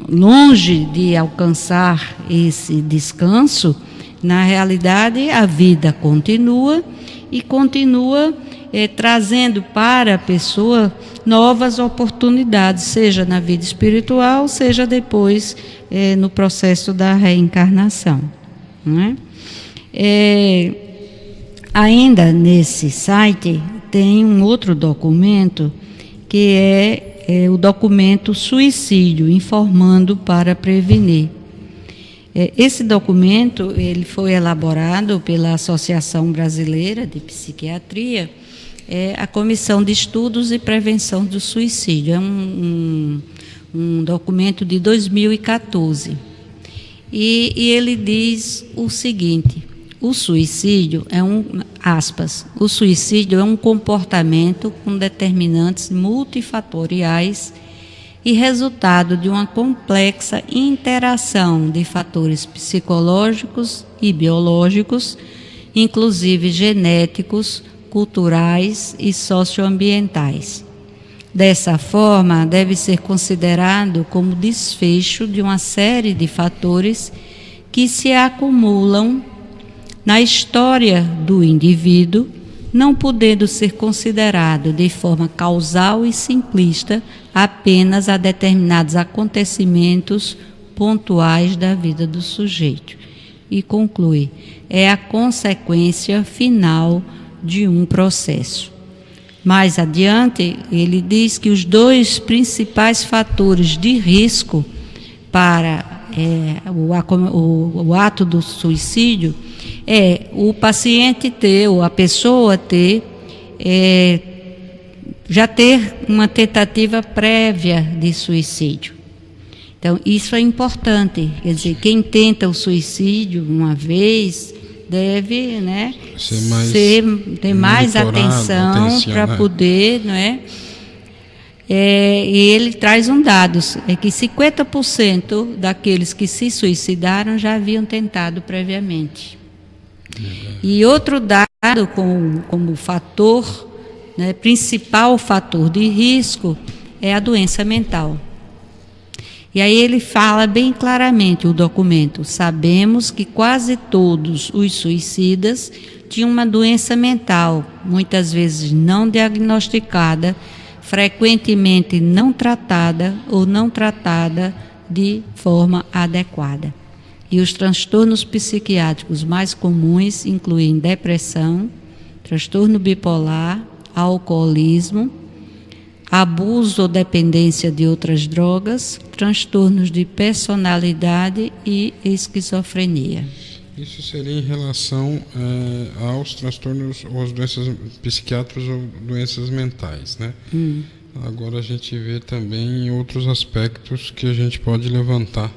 S4: longe de alcançar esse descanso, na realidade a vida continua e continua trazendo para a pessoa novas oportunidades, seja na vida espiritual, seja depois no processo da reencarnação, não é? Ainda nesse site tem um outro documento que é o documento Suicídio, informando para prevenir. Esse documento ele foi elaborado pela Associação Brasileira de Psiquiatria, a Comissão de Estudos e Prevenção do Suicídio. É um documento de 2014. E ele diz o seguinte: o suicídio o suicídio é um comportamento com determinantes multifatoriais e resultado de uma complexa interação de fatores psicológicos e biológicos, inclusive genéticos, culturais e socioambientais. Dessa forma, deve ser considerado como desfecho de uma série de fatores que se acumulam na história do indivíduo, não podendo ser considerado de forma causal e simplista apenas a determinados acontecimentos pontuais da vida do sujeito. E conclui: é a consequência final de um processo. Mais adiante, ele diz que os dois principais fatores de risco para o ato do suicídio é o paciente ter, ou a pessoa ter, já ter uma tentativa prévia de suicídio. Então, isso é importante. Quer dizer, quem tenta o suicídio uma vez deve, né, ter mais atenção para poder, não é? E ele traz dados, que 50% daqueles que se suicidaram já haviam tentado previamente. E outro dado como fator, né, principal fator de risco, é a doença mental. E aí ele fala bem claramente, o documento: sabemos que quase todos os suicidas tinham uma doença mental, muitas vezes não diagnosticada, frequentemente não tratada ou não tratada de forma adequada. E os transtornos psiquiátricos mais comuns incluem depressão, transtorno bipolar, alcoolismo, abuso ou dependência de outras drogas, transtornos de personalidade e esquizofrenia.
S3: Isso seria em relação aos transtornos, ou às doenças psiquiátricas ou doenças mentais, né? Agora a gente vê também outros aspectos que a gente pode levantar,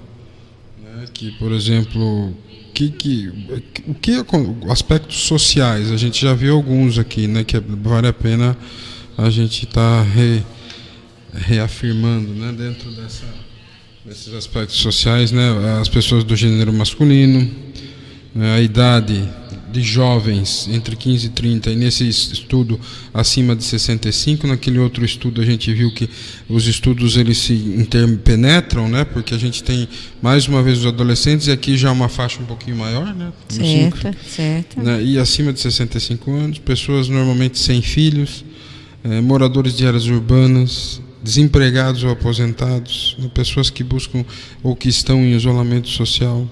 S3: né? Que, por exemplo, aspectos sociais, a gente já viu alguns aqui, né? Que vale a pena a gente está reafirmando, né? Dentro desses aspectos sociais, né? As pessoas do gênero masculino, a idade de jovens entre 15 e 30, e nesse estudo acima de 65, naquele outro estudo a gente viu que os estudos eles se interpenetram, né? Porque a gente tem mais uma vez os adolescentes, e aqui já uma faixa um pouquinho maior, né?
S4: Certo.
S3: Né? E acima de 65 anos, pessoas normalmente sem filhos, moradores de áreas urbanas, desempregados ou aposentados, né? Pessoas que buscam ou que estão em isolamento social,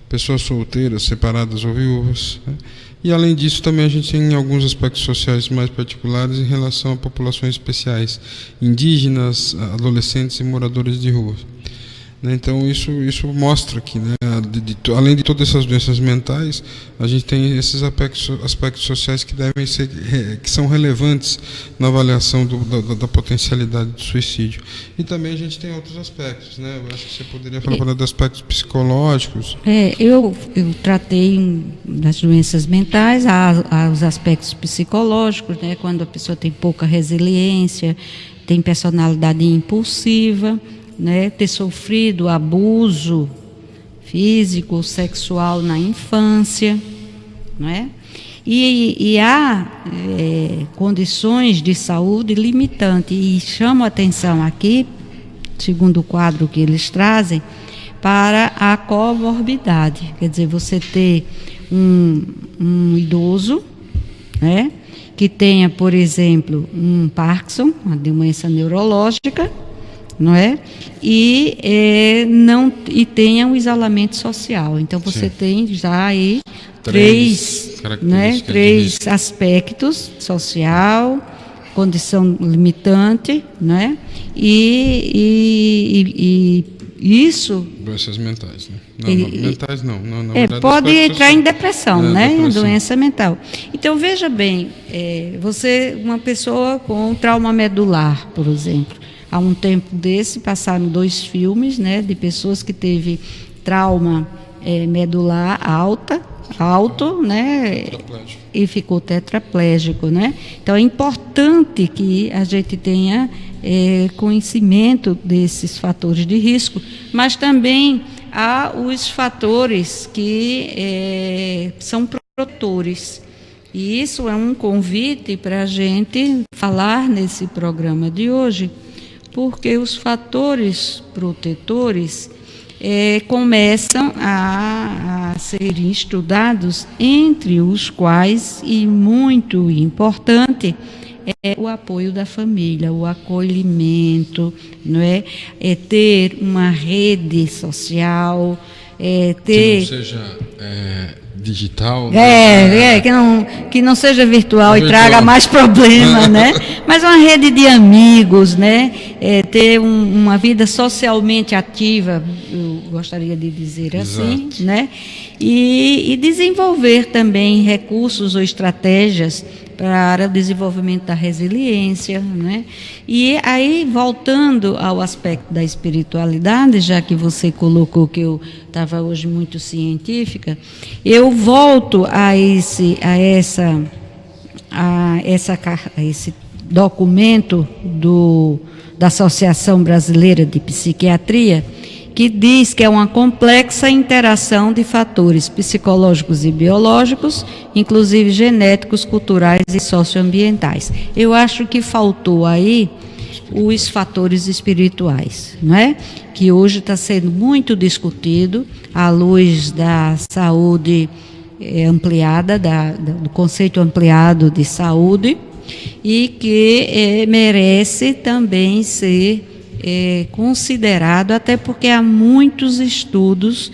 S3: pessoas solteiras, separadas ou viúvas, né? E além disso também a gente tem alguns aspectos sociais mais particulares em relação a populações especiais, indígenas, adolescentes e moradores de rua. Então isso mostra que, né, além de todas essas doenças mentais, a gente tem esses aspectos sociais que devem ser, que são relevantes na avaliação da potencialidade do suicídio. E também a gente tem outros aspectos, né? Eu acho que você poderia falar de aspectos psicológicos.
S4: Eu tratei das doenças mentais, os aspectos psicológicos, né? Quando a pessoa tem pouca resiliência, tem personalidade impulsiva, né, ter sofrido abuso físico, sexual na infância, não é? E há condições de saúde limitante, e chamo a atenção aqui, segundo o quadro que eles trazem, para a comorbidade. Quer dizer, você ter um idoso, né, que tenha, por exemplo, um Parkinson, uma doença neurológica, não é? E tenha um isolamento social. Então você tem já aí três aspectos: social, condição limitante, né? E isso.
S3: Doenças mentais, né? Mentais não. Na verdade,
S4: pode entrar em depressão, né?
S3: Depressão.
S4: Doença mental. Então veja bem, uma pessoa com trauma medular, por exemplo. Há um tempo desse passaram 2 filmes, né, de pessoas que teve trauma medular alto, né, e ficou tetraplégico, né? Então é importante que a gente tenha conhecimento desses fatores de risco, mas também há os fatores que são prototores. E isso é um convite para a gente falar nesse programa de hoje, porque os fatores protetores começam a serem estudados, entre os quais, e muito importante, o apoio da família, o acolhimento, não é? Ter uma rede social, ter...
S3: Que não seja digital.
S4: Que não seja virtual e traga mais problema, né? Mas uma rede de amigos, né? Ter uma vida socialmente ativa, eu gostaria de dizer assim, né? E desenvolver também recursos ou estratégias para o desenvolvimento da resiliência, né? E aí, voltando ao aspecto da espiritualidade, já que você colocou que eu estava hoje muito científica, eu volto a esse documento da Associação Brasileira de Psiquiatria, que diz que é uma complexa interação de fatores psicológicos e biológicos, inclusive genéticos, culturais e socioambientais. Eu acho que faltou aí os fatores espirituais, não é? Que hoje está sendo muito discutido à luz da saúde ampliada, do conceito ampliado de saúde, e que merece também ser considerado, até porque há muitos estudos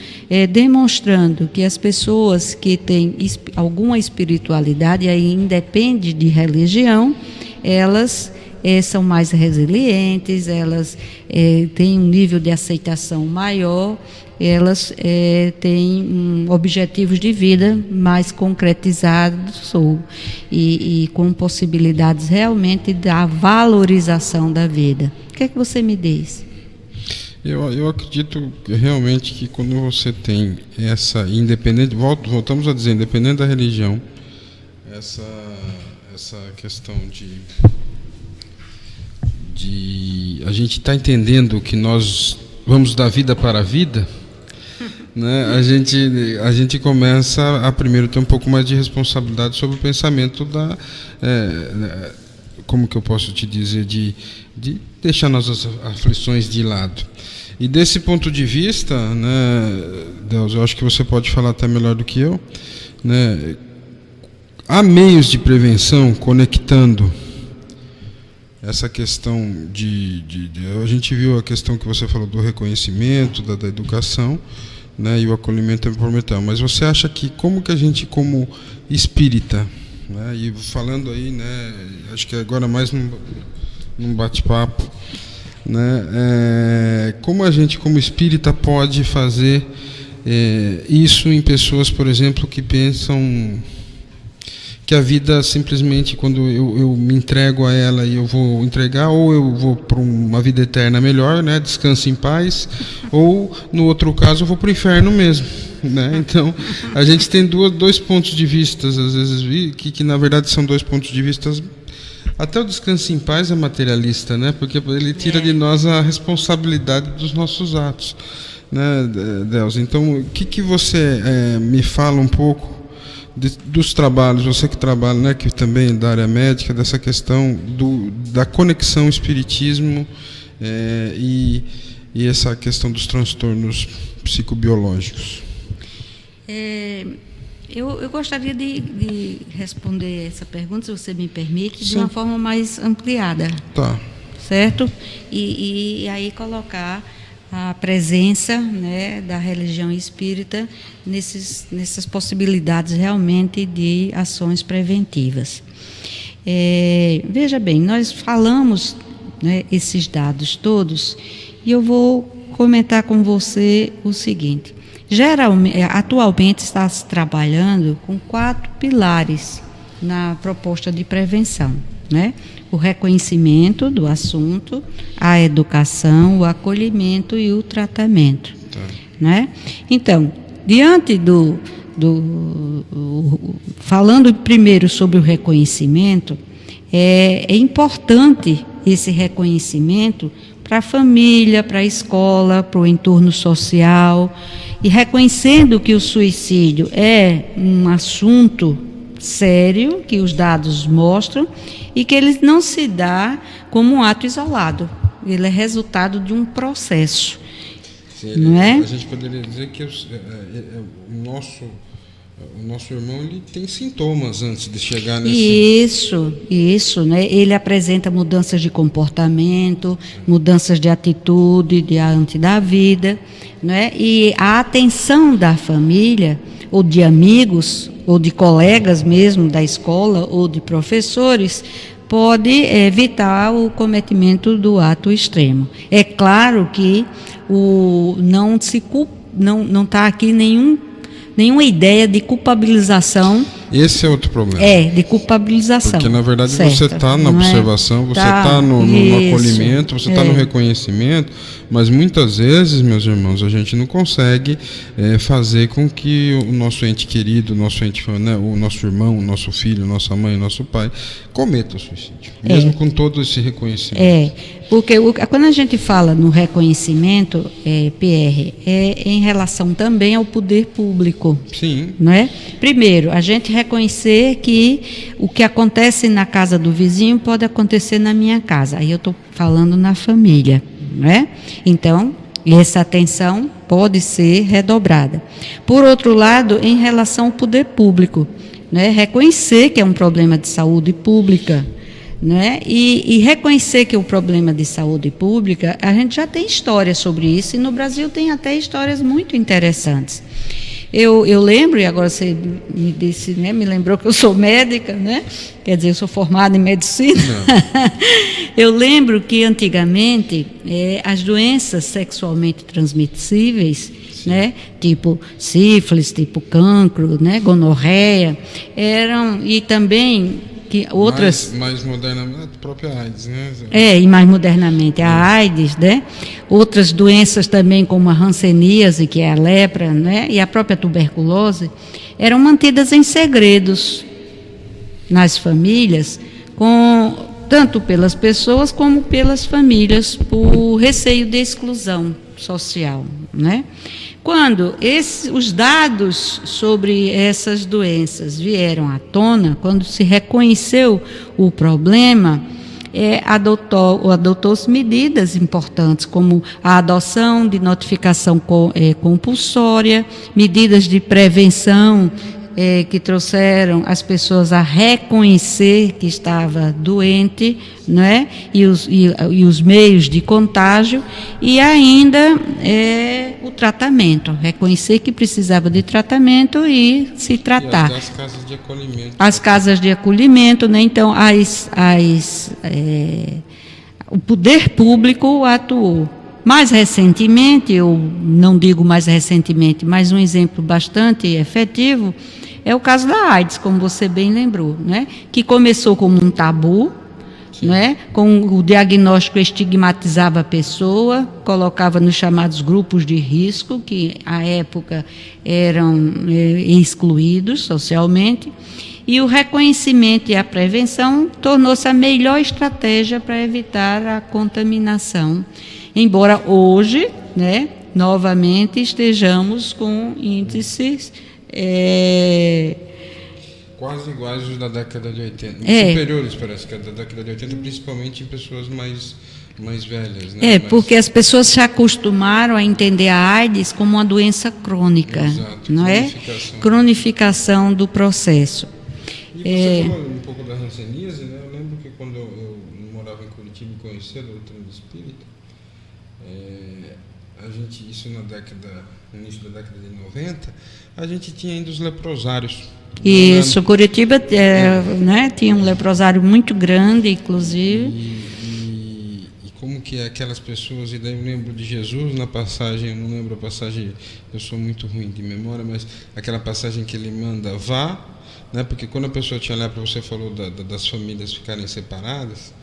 S4: demonstrando que as pessoas que têm alguma espiritualidade, aí independe de religião, elas são mais resilientes, elas têm um nível de aceitação maior, elas têm objetivos de vida mais concretizados e com possibilidades realmente da valorização da vida. O que é que você me diz?
S3: Eu acredito realmente que quando você tem essa independente, voltamos a dizer, independente da religião, essa questão de a gente está entendendo que nós vamos da vida para a vida, né? A gente começa a primeiro ter um pouco mais de responsabilidade sobre o pensamento como que eu posso te dizer, de deixar nossas aflições de lado. E desse ponto de vista, né, Deus, eu acho que você pode falar até melhor do que eu, né? Há meios de prevenção conectando essa questão a gente viu a questão que você falou do reconhecimento, da educação, né, e o acolhimento temperamental. Mas você acha que como que a gente, como espírita, né, e falando aí, né, acho que agora mais num bate-papo, né, como a gente, como espírita, pode fazer isso em pessoas, por exemplo, que pensam que a vida simplesmente, quando eu me entrego a ela e eu vou entregar, ou eu vou para uma vida eterna melhor, né, descanso em paz, ou no outro caso eu vou para o inferno mesmo, né? Então a gente tem dois pontos de vista, às vezes, que na verdade são 2 pontos de vista. Até o descanso em paz é materialista, né? Porque ele tira de nós a responsabilidade dos nossos atos, né, Deus? Então o que você me fala um pouco dos trabalhos, você que trabalha, né, que também é da área médica, dessa questão da conexão espiritismo e essa questão dos transtornos psicobiológicos.
S4: Eu gostaria de responder essa pergunta, se você me permite,
S3: Sim.
S4: de uma forma mais ampliada.
S3: Tá.
S4: Certo? E aí colocar a presença, né, da religião espírita nessas possibilidades realmente de ações preventivas. Veja bem, nós falamos, né, esses dados todos e eu vou comentar com você o seguinte. Atualmente está se trabalhando com 4 pilares na proposta de prevenção, né? O reconhecimento do assunto, a educação, o acolhimento e o tratamento, né? Então, diante falando primeiro sobre o reconhecimento, é importante esse reconhecimento para a família, para a escola, para o entorno social, e reconhecendo que o suicídio é um assunto sério, que os dados mostram, e que ele não se dá como um ato isolado, ele é resultado de um processo.
S3: Sim,
S4: não é?
S3: A gente poderia dizer que o nosso irmão ele tem sintomas antes de chegar nesse...
S4: Isso, né? Ele apresenta mudanças de comportamento, mudanças de atitude diante da vida, né? E a atenção da família, ou de amigos, ou de colegas mesmo da escola, ou de professores, pode evitar o cometimento do ato extremo. É claro que não está aqui nenhuma ideia de culpabilização.
S3: Esse é outro problema.
S4: De culpabilização.
S3: Porque, na verdade,
S4: certo,
S3: você está na observação, você está no acolhimento, você está no reconhecimento, mas muitas vezes, meus irmãos, a gente não consegue fazer com que o nosso ente querido, né, o nosso irmão, o nosso filho, nossa mãe, nosso pai, cometa o suicídio, mesmo com todo esse reconhecimento.
S4: Porque quando a gente fala no reconhecimento, Pierre, é em relação também ao poder público.
S3: Sim.
S4: Não é? Primeiro, a gente reconhecer que o que acontece na casa do vizinho pode acontecer na minha casa. Aí eu estou falando na família, não é? Então, essa atenção pode ser redobrada. Por outro lado, em relação ao poder público, né? Reconhecer que é um problema de saúde pública, né? E reconhecer que o problema de saúde pública, a gente já tem histórias sobre isso, e no Brasil tem até histórias muito interessantes. Eu lembro, e agora você me disse, né, me lembrou que eu sou médica, né? Quer dizer, eu sou formada em medicina. Eu lembro que antigamente as doenças sexualmente transmissíveis, né, tipo sífilis, tipo cancro, né, gonorreia, e também que outras...
S3: Mais modernamente, a própria AIDS, né?
S4: E mais modernamente a AIDS, né? Outras doenças também, como a hanseníase, que é a lepra, né? E a própria tuberculose, eram mantidas em segredos nas famílias, tanto pelas pessoas como pelas famílias, por receio de exclusão social, né? Quando os dados sobre essas doenças vieram à tona, quando se reconheceu o problema, adotou-se medidas importantes, como a adoção de notificação compulsória, medidas de prevenção que trouxeram as pessoas a reconhecer que estava doente, né? E os meios de contágio, e ainda o tratamento, reconhecer que precisava de tratamento e se tratar.
S3: E as casas de acolhimento.
S4: As casas de acolhimento, né? Então, o poder público atuou. Mais recentemente, eu não digo mais recentemente, mas um exemplo bastante efetivo é o caso da AIDS, como você bem lembrou, né? Que começou como um tabu, né? Com o diagnóstico estigmatizava a pessoa, colocava nos chamados grupos de risco, que à época eram excluídos socialmente, e o reconhecimento e a prevenção tornou-se a melhor estratégia para evitar a contaminação. Embora hoje, né, novamente estejamos com índices
S3: quase iguais os da década de 80.
S4: É.
S3: Superiores, parece que a da década de 80, principalmente em pessoas mais velhas. Né?
S4: Porque as pessoas se acostumaram a entender a AIDS como uma doença crônica,
S3: Exato,
S4: não é? Cronificação do processo.
S3: E você falou um pouco da hanseníase, né? Eu lembro que quando eu morava em Curitiba e conhecia a doutrina espírita, a gente, isso no início da década de 90, a gente tinha ainda os leprosários.
S4: Isso, Curitiba né, tinha um leprosário muito grande, inclusive.
S3: E como que é aquelas pessoas, e daí eu lembro de Jesus na passagem, eu não lembro a passagem, eu sou muito ruim de memória, mas aquela passagem que ele manda, vá, né, porque quando a pessoa tinha lepra, você falou das famílias ficarem separadas,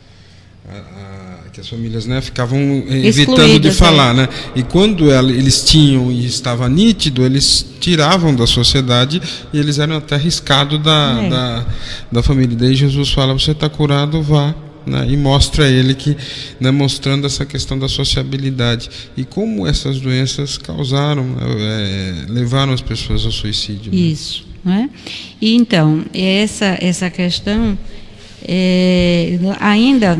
S3: que as famílias, né, ficavam evitando de falar, né? E quando eles tinham e estava nítido, eles tiravam da sociedade e eles eram até riscados da família. Daí Jesus fala: você está curado, vá. Né, e mostra a ele que, né, mostrando essa questão da sociabilidade e como essas doenças causaram, levaram as pessoas ao suicídio.
S4: Isso, né? E então, essa questão, ainda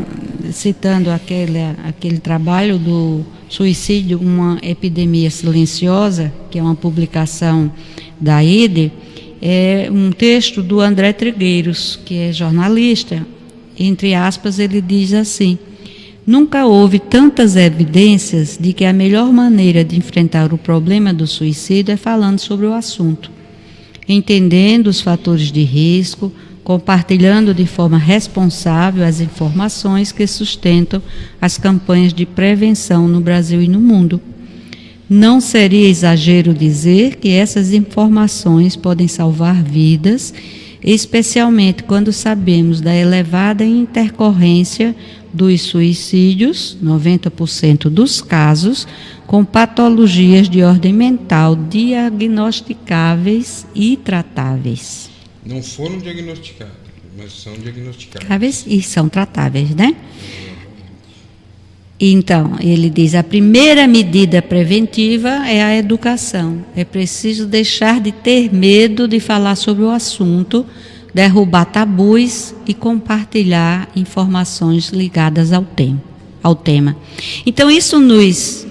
S4: citando aquele trabalho do suicídio, uma epidemia silenciosa, que é uma publicação da IDE, é um texto do André Trigueiros, que é jornalista. Entre aspas, ele diz assim: nunca houve tantas evidências de que a melhor maneira de enfrentar o problema do suicídio é falando sobre o assunto, entendendo os fatores de risco, compartilhando de forma responsável as informações que sustentam as campanhas de prevenção no Brasil e no mundo. Não seria exagero dizer que essas informações podem salvar vidas, especialmente quando sabemos da elevada intercorrência dos suicídios, 90% dos casos, com patologias de ordem mental diagnosticáveis e tratáveis.
S3: Não foram diagnosticados, mas são diagnosticados.
S4: E são tratáveis, né? Então, ele diz: a primeira medida preventiva é a educação. É preciso deixar de ter medo de falar sobre o assunto, derrubar tabus e compartilhar informações ligadas ao tema. Então, isso nos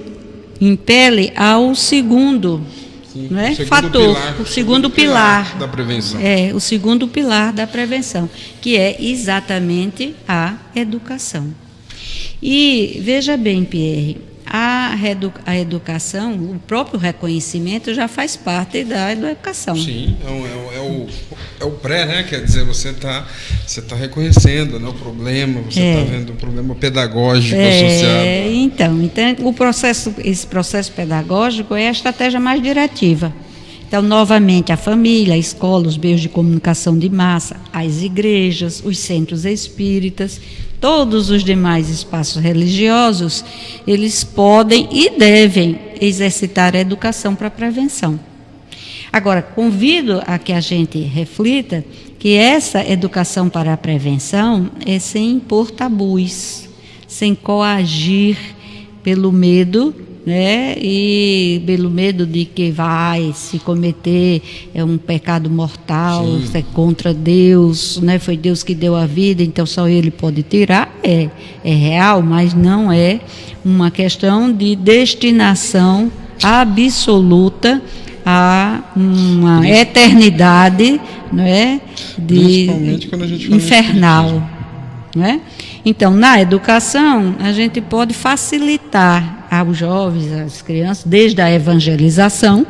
S4: impele ao segundo, não é? Fator, o segundo pilar
S3: da prevenção.
S4: O segundo pilar da prevenção, que é exatamente a educação. E veja bem, Pierre, a educação, o próprio reconhecimento já faz parte da educação.
S3: Sim, é o pré, né? Quer dizer, você tá reconhecendo, né, o problema, você está vendo o problema pedagógico associado.
S4: Então esse processo pedagógico é a estratégia mais diretiva. Então, novamente, a família, a escola, os meios de comunicação de massa, as igrejas, os centros espíritas, todos os demais espaços religiosos, eles podem e devem exercitar a educação para a prevenção. Agora, convido a que a gente reflita que essa educação para a prevenção é sem impor tabus, sem coagir pelo medo, né? E pelo medo de que vai se cometer um pecado mortal, é contra Deus, né? Foi Deus que deu a vida, então só Ele pode tirar. É real, mas não é uma questão de destinação absoluta a uma eternidade, não é?
S3: Principalmente quando a gente fala
S4: infernal, não é? Então, na educação, a gente pode facilitar aos jovens, às crianças, desde a evangelização,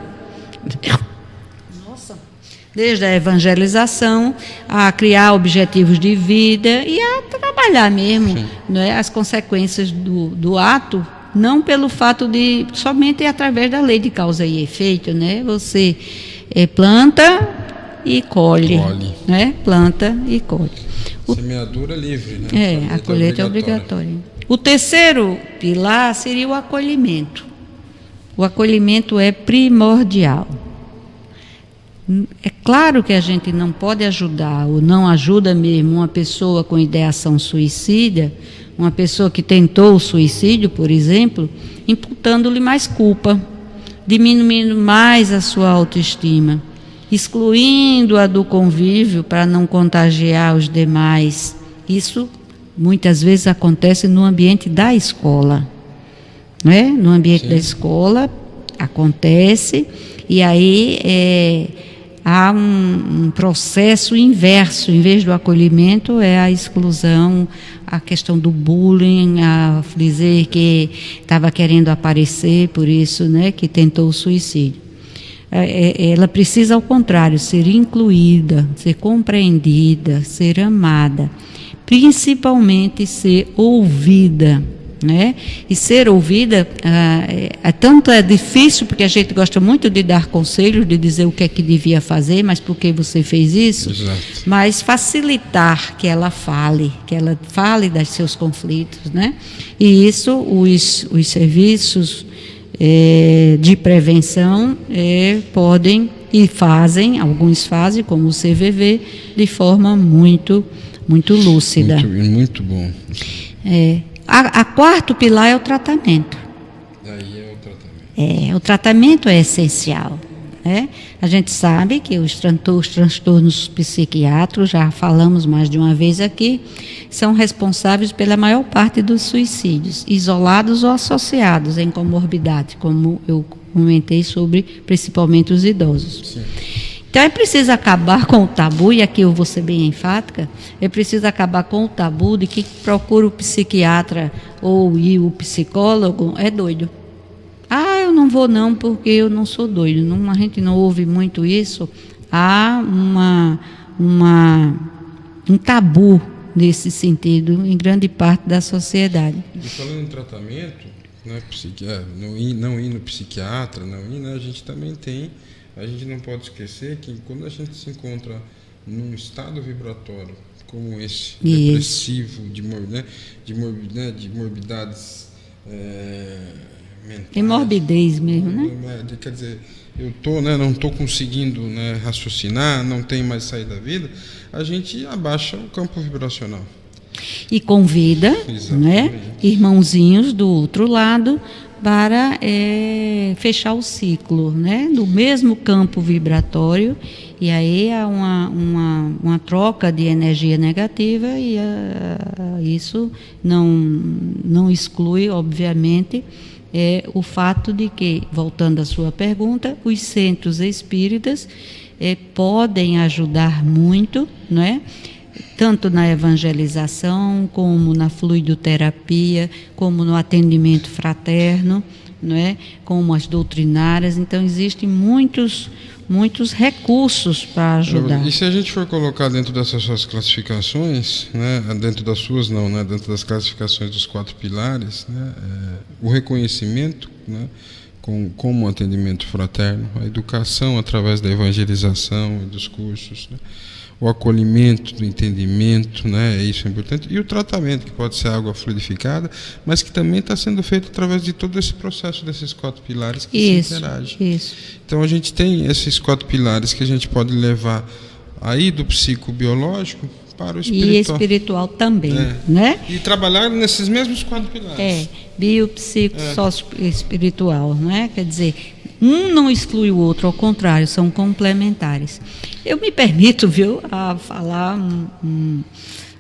S4: a criar objetivos de vida e a trabalhar mesmo, não é, as consequências do ato, não pelo fato de, somente através da lei de causa e efeito, né? Você planta e colhe. Né? Planta e colhe.
S3: Semeadura livre, né?
S4: A colheita é obrigatória. O terceiro pilar seria o acolhimento. O acolhimento é primordial. É claro que a gente não pode ajudar, ou não ajuda mesmo, uma pessoa com ideação suicida, uma pessoa que tentou o suicídio, por exemplo, imputando-lhe mais culpa, diminuindo mais a sua autoestima. excluindo-a do convívio para não contagiar os demais. Isso muitas vezes acontece no ambiente da escola, né? No ambiente da escola acontece, e aí há um processo inverso. Em vez do acolhimento, é a exclusão, a questão do bullying, a dizer que estava querendo aparecer, por isso, né, que tentou o suicídio. Ela precisa, ao contrário, ser incluída, ser compreendida, ser amada, principalmente ser ouvida, né? E ser ouvida, tanto é difícil, porque a gente gosta muito de dar conselhos, de dizer o que é que devia fazer, mas por que você fez isso?
S3: Exato.
S4: Mas facilitar que ela fale dos seus conflitos, né? E isso, os serviços de prevenção podem e fazem, alguns fazem, como o CVV, de forma muito lúcida.
S3: Muito bom.
S4: A quarto pilar é o tratamento.
S3: Daí é o tratamento.
S4: O tratamento é essencial, né? A gente sabe que os transtornos psiquiátricos, já falamos mais de uma vez aqui, são responsáveis pela maior parte dos suicídios, isolados ou associados em comorbidade, como eu comentei sobre principalmente os idosos.
S3: Sim.
S4: Então é preciso acabar com o tabu, e aqui eu vou ser bem enfática, é preciso acabar com o tabu de que procura o psiquiatra ou o psicólogo é doido. Eu não vou não, porque eu não sou doido. A gente não ouve muito isso. Há um tabu nesse sentido em grande parte da sociedade.
S3: E falando em tratamento, né, não ir no psiquiatra, a gente também tem. A gente não pode esquecer que quando a gente se encontra num estado vibratório como esse, depressivo, de morbidades mentais,
S4: tem morbidez mesmo, né?
S3: Quer dizer, eu não estou conseguindo, raciocinar, não tenho mais sair da vida, a gente abaixa o campo vibracional.
S4: E convida, né, irmãozinhos do outro lado para fechar o ciclo, né, do mesmo campo vibratório, e aí há uma troca de energia negativa, e isso não exclui, obviamente, o fato de que, voltando à sua pergunta, os centros espíritas podem ajudar muito, não é? Tanto na evangelização, como na fluidoterapia, como no atendimento fraterno, não é? Como as doutrinárias. Então, existem muitos recursos para ajudar.
S3: E se a gente for colocar dentro dessas suas classificações, dentro das suas dentro das classificações dos 4 pilares, o reconhecimento, como o atendimento fraterno, a educação através da evangelização e dos cursos, o acolhimento do entendimento, isso é importante, e o tratamento, que pode ser água fluidificada, mas que também está sendo feito através de todo esse processo desses 4 pilares que se interagem.
S4: Isso.
S3: Então a gente tem esses 4 pilares que a gente pode levar aí do psicobiológico para o espiritual.
S4: E espiritual também, né?
S3: E trabalhar nesses mesmos 4 pilares.
S4: Biopsico, sócio-espiritual, né? Quer dizer, um não exclui o outro, ao contrário, são complementares. Eu me permito, a falar,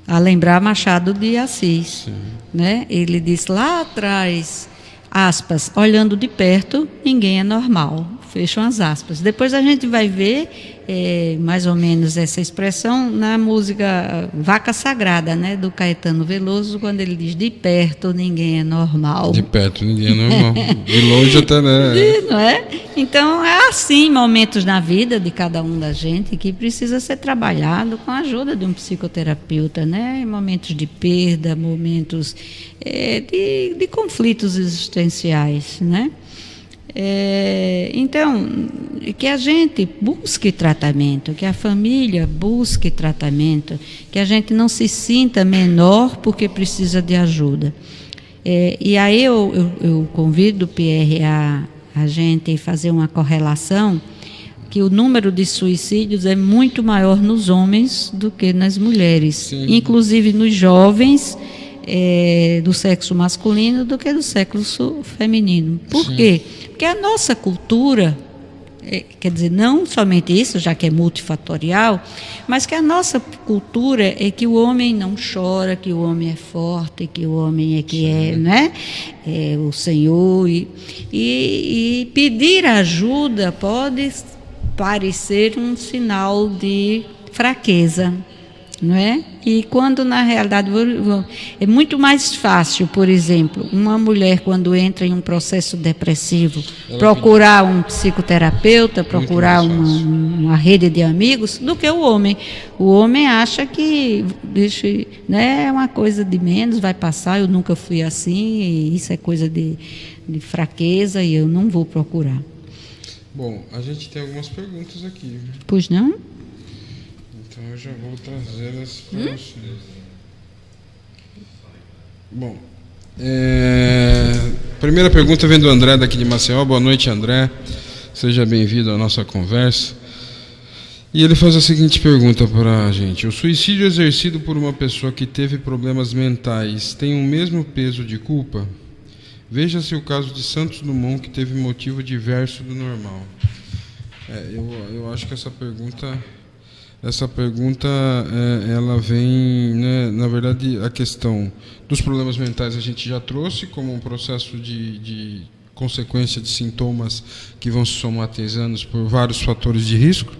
S4: a lembrar Machado de Assis, né? Ele disse lá atrás, aspas, olhando de perto, ninguém é normal, fecham as aspas. Depois a gente vai ver mais ou menos essa expressão na música Vaca Sagrada, né, do Caetano Veloso, quando ele diz: de perto ninguém é normal.
S3: De perto ninguém é normal. De longe até, né?
S4: Não é? Então é assim momentos na vida de cada um da gente que precisa ser trabalhado com a ajuda de um psicoterapeuta, né? Momentos de perda, momentos de conflitos existenciais, né? Então, que a gente busque tratamento, que a família busque tratamento, que a gente não se sinta menor porque precisa de ajuda. E aí eu convido, Pierre, a gente fazer uma correlação, que o número de suicídios é muito maior nos homens do que nas mulheres. Sim. Inclusive nos jovens do sexo masculino do que do sexo feminino. Por quê? Porque a nossa cultura quer dizer, não somente isso, já que é multifatorial, mas que a nossa cultura é que o homem não chora, que o homem é forte, que o homem é que é, né, é o Senhor. E pedir ajuda pode parecer um sinal de fraqueza, não é? E quando na realidade é muito mais fácil, por exemplo, uma mulher quando entra em um processo depressivo, procurar um psicoterapeuta, procurar uma rede de amigos, do que o homem. O homem acha que né, é uma coisa de menos, vai passar, eu nunca fui assim, e isso é coisa de fraqueza e eu não vou procurar.
S3: Bom, a gente tem algumas perguntas aqui.
S4: Pois não?
S3: Então eu já vou trazê-las para vocês. Bom, primeira pergunta vem do André daqui de Maceió. Boa noite, André. Seja bem-vindo à nossa conversa. E ele faz a seguinte pergunta para a gente: o suicídio exercido por uma pessoa que teve problemas mentais tem o mesmo peso de culpa? Veja-se o caso de Santos Dumont, que teve motivo diverso do normal. Eu acho que essa pergunta ela vem, né, na verdade, a questão dos problemas mentais a gente já trouxe como um processo de consequência de sintomas que vão se somatizando por vários fatores de risco,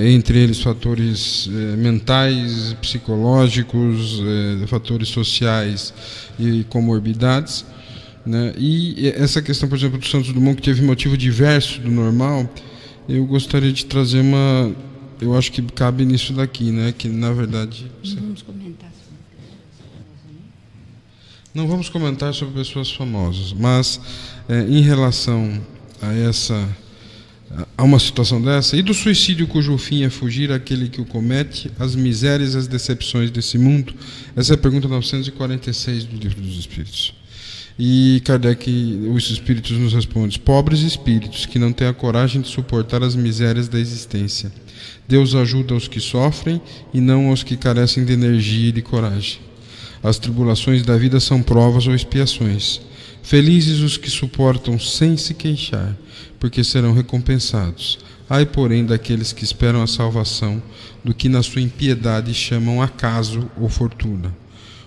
S3: entre eles fatores mentais, psicológicos, fatores sociais e comorbidades, né? E essa questão, por exemplo, do Santos Dumont, que teve motivo diverso do normal, eu gostaria de trazer eu acho que cabe nisso daqui, né? Que na verdade não vamos comentar sobre pessoas famosas, mas em relação a uma situação dessa, e do suicídio cujo fim é fugir àquele que o comete, as misérias e as decepções desse mundo. Essa é a pergunta 946 do Livro dos Espíritos. E Kardec, os espíritos nos respondem: pobres espíritos que não têm a coragem de suportar as misérias da existência. Deus ajuda os que sofrem e não aos que carecem de energia e de coragem. As tribulações da vida são provas ou expiações. Felizes os que suportam sem se queixar, porque serão recompensados. Ai, porém, daqueles que esperam a salvação, do que na sua impiedade chamam acaso ou fortuna.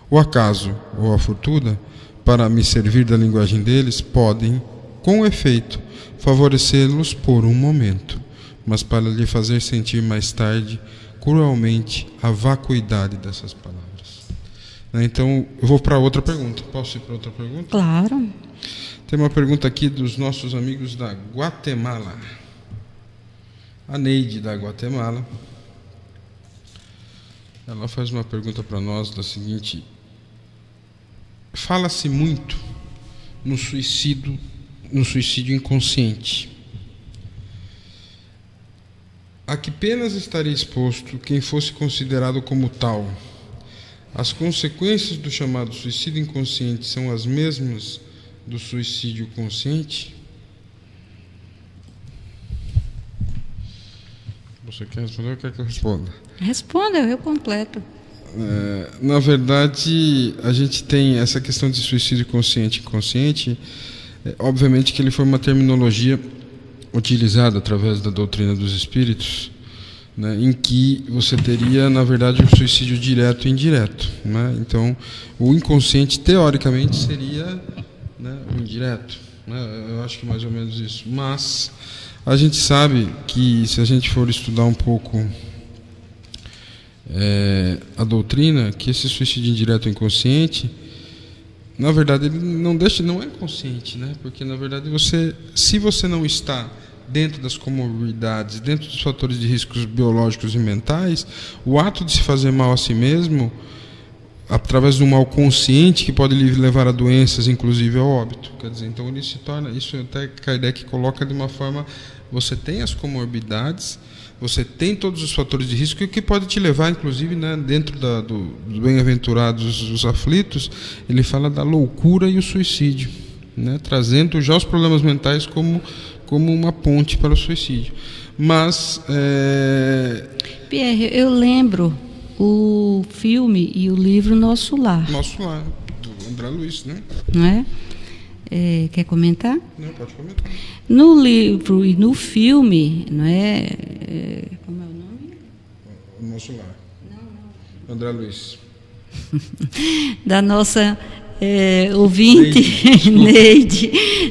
S3: O acaso ou a fortuna, para me servir da linguagem deles, podem, com efeito, favorecê-los por um momento, mas para lhe fazer sentir mais tarde, cruelmente, a vacuidade dessas palavras. Então, eu vou para outra pergunta. Posso ir para outra pergunta?
S4: Claro.
S3: Tem uma pergunta aqui dos nossos amigos da Guatemala. A Neide, da Guatemala. Ela faz uma pergunta para nós da seguinte: fala-se muito no suicídio inconsciente. A que penas estaria exposto quem fosse considerado como tal? As consequências do chamado suicídio inconsciente são as mesmas do suicídio consciente? Você quer responder ou quer que eu responda?
S4: Responda, eu completo.
S3: Na verdade, a gente tem essa questão de suicídio consciente e inconsciente. Obviamente que ele foi uma terminologia utilizada através da doutrina dos espíritos, né, em que você teria, na verdade, um suicídio direto e indireto, né? Então, o inconsciente, teoricamente, seria, né, o indireto, né? Eu acho que mais ou menos isso. Mas a gente sabe que, se a gente for estudar um pouco a doutrina, que esse suicídio indireto e inconsciente, na verdade, ele não é consciente, né? Porque, na verdade, se você não está dentro das comorbidades, dentro dos fatores de riscos biológicos e mentais, o ato de se fazer mal a si mesmo, através de um mal consciente, que pode lhe levar a doenças, inclusive ao óbito. Quer dizer, então ele se torna, isso até Kardec coloca de uma forma: você tem as comorbidades, você tem todos os fatores de risco, e o que pode te levar, inclusive, né, dentro do Bem-aventurados os aflitos, ele fala da loucura e o suicídio, né, trazendo já os problemas mentais como uma ponte para o suicídio. Mas
S4: Pierre, eu lembro o filme e o livro Nosso Lar.
S3: Nosso Lar, do André Luiz, né?
S4: Não é? quer comentar?
S3: Não, pode comentar.
S4: No livro e no filme, não é? Como é o nome?
S3: O Nosso Lar. André Luiz.
S4: Da nossa ouvinte,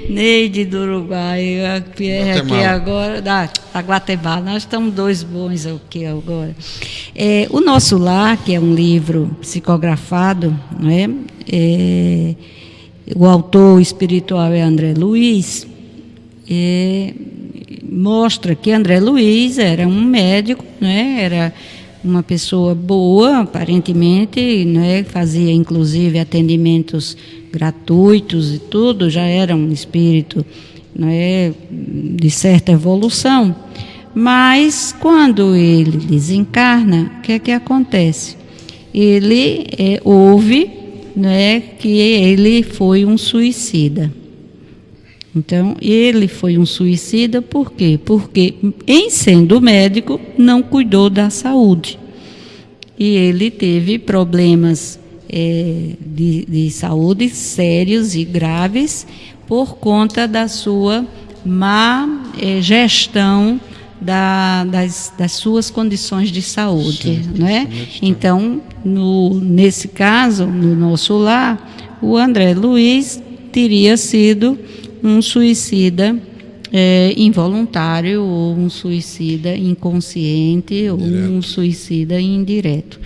S4: Neide do Uruguai, a Pierre aqui agora, da Guatemala. Nós estamos dois bons aqui agora. O Nosso Lar, que é um livro psicografado, não é? O autor espiritual é André Luiz, mostra que André Luiz era um médico, né? Era uma pessoa boa, aparentemente, né? Fazia inclusive atendimentos gratuitos e tudo, já era um espírito, né? De certa evolução. Mas quando ele desencarna, o que é que acontece? Ele ouve, né, que ele foi um suicida. Então, ele foi um suicida por quê? Porque, em sendo médico, não cuidou da saúde. E ele teve problemas de saúde sérios e graves por conta da sua má gestão das suas condições de saúde, não é? Então, nesse caso, no Nosso Lar, o André Luiz teria sido um suicida involuntário, ou um suicida inconsciente, ou um suicida indireto.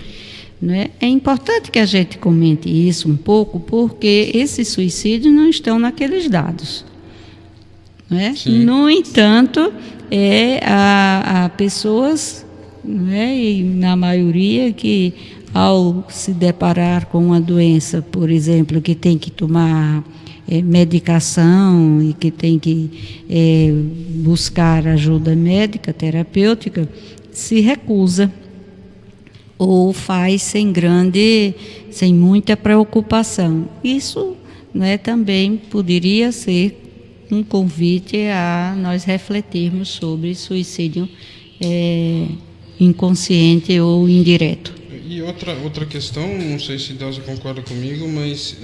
S4: Não é? É importante que a gente comente isso um pouco, porque esses suicídios não estão naqueles dados. Não é? No entanto, há pessoas, né, e na maioria, que ao se deparar com uma doença, por exemplo, que tem que tomar medicação e que tem que buscar ajuda médica, terapêutica, se recusa ou faz sem muita preocupação. Isso, né, também poderia ser um convite a nós refletirmos sobre suicídio inconsciente ou indireto.
S3: E outra questão, não sei se Delza concorda comigo, mas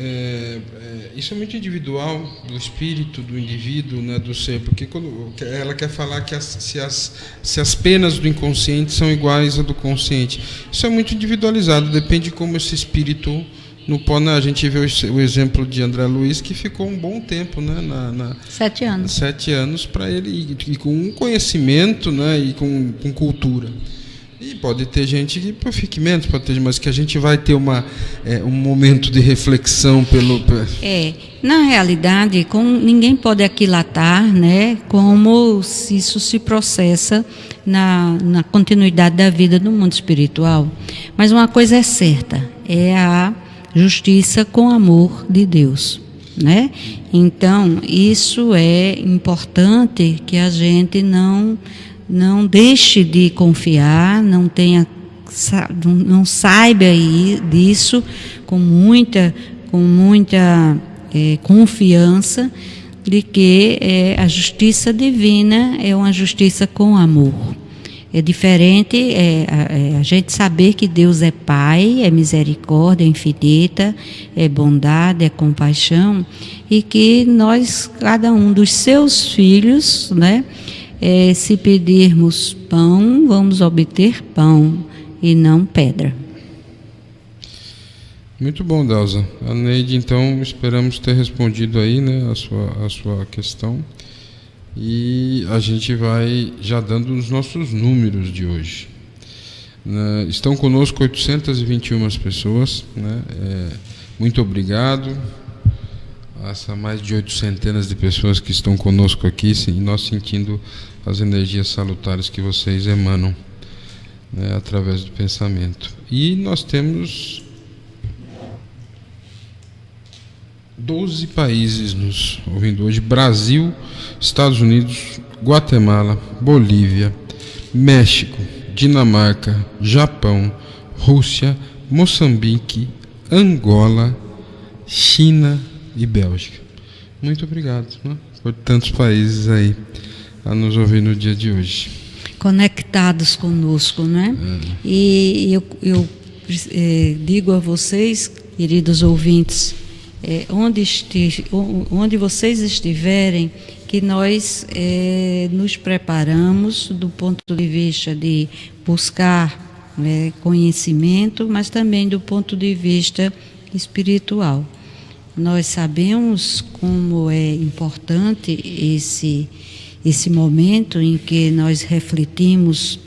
S3: isso é muito individual do espírito, do indivíduo, né, do ser, porque quando ela quer falar que se as penas do inconsciente são iguais à do consciente. Isso é muito individualizado, depende de como esse espírito... A gente vê o exemplo de André Luiz, que ficou um bom tempo, né,
S4: 7 anos.
S3: 7 anos para ele, e com um conhecimento, né, e com cultura. E pode ter gente que fique menos, pode ter, mas que a gente vai ter um momento de reflexão
S4: na realidade, ninguém pode aquilatar, né, como isso se processa na continuidade da vida no mundo espiritual. Mas uma coisa é certa, é a justiça com amor de Deus, né? Então, isso é importante que a gente não deixe de confiar, não saiba disso com muita confiança de que a justiça divina é uma justiça com amor. É diferente a gente saber que Deus é Pai, é misericórdia, é infinita, é bondade, é compaixão, e que nós, cada um dos seus filhos, né, se pedirmos pão, vamos obter pão e não pedra.
S3: Muito bom, Delza. A Neide, então, esperamos ter respondido aí, né, a sua questão. E a gente vai já dando os nossos números de hoje. Estão conosco 821 pessoas, né? Muito obrigado a essa mais de 800 de pessoas que estão conosco aqui, e nós sentindo as energias salutares que vocês emanam, né, através do pensamento. E nós temos 12 países nos ouvindo hoje: Brasil, Estados Unidos, Guatemala, Bolívia, México, Dinamarca, Japão, Rússia, Moçambique, Angola, China e Bélgica. Muito obrigado, né, por tantos países aí a nos ouvir no dia de hoje.
S4: Conectados conosco, né? E eu digo a vocês, queridos ouvintes, onde vocês estiverem, que nós nos preparamos do ponto de vista de buscar conhecimento, mas também do ponto de vista espiritual. Nós sabemos como é importante esse momento em que nós refletimos,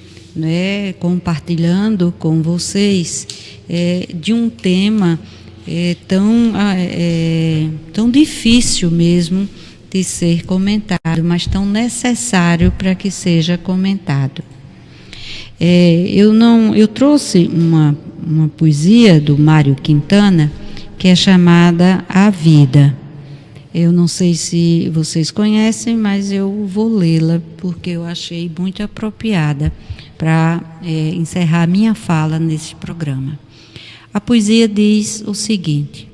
S4: compartilhando com vocês de um tema tão difícil mesmo de ser comentado, mas tão necessário para que seja comentado. Eu trouxe uma poesia do Mário Quintana que é chamada A Vida. Eu não sei se vocês conhecem, mas eu vou lê-la porque eu achei muito apropriada para encerrar minha fala nesse programa. A poesia diz o seguinte: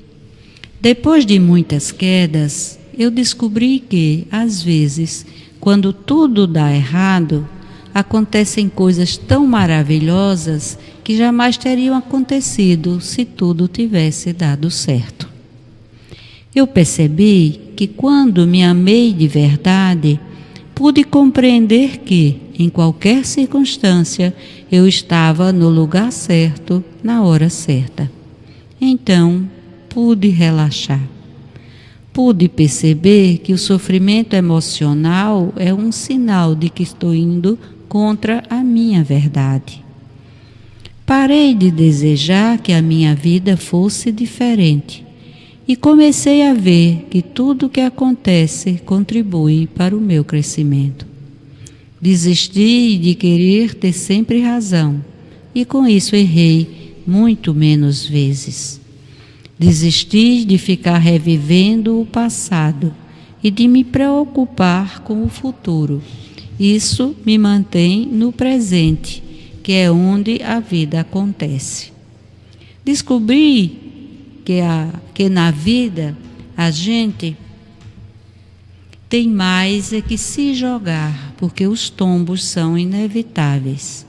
S4: depois de muitas quedas, eu descobri que, às vezes, quando tudo dá errado, acontecem coisas tão maravilhosas que jamais teriam acontecido se tudo tivesse dado certo. Eu percebi que, quando me amei de verdade, pude compreender que, em qualquer circunstância, eu estava no lugar certo, na hora certa. Então, pude relaxar. Pude perceber que o sofrimento emocional é um sinal de que estou indo contra a minha verdade. Parei de desejar que a minha vida fosse diferente e comecei a ver que tudo o que acontece contribui para o meu crescimento. Desisti de querer ter sempre razão e com isso errei muito menos vezes. Desisti de ficar revivendo o passado e de me preocupar com o futuro. Isso me mantém no presente, que é onde a vida acontece. Descobri que na vida a gente tem mais é que se jogar, porque os tombos são inevitáveis.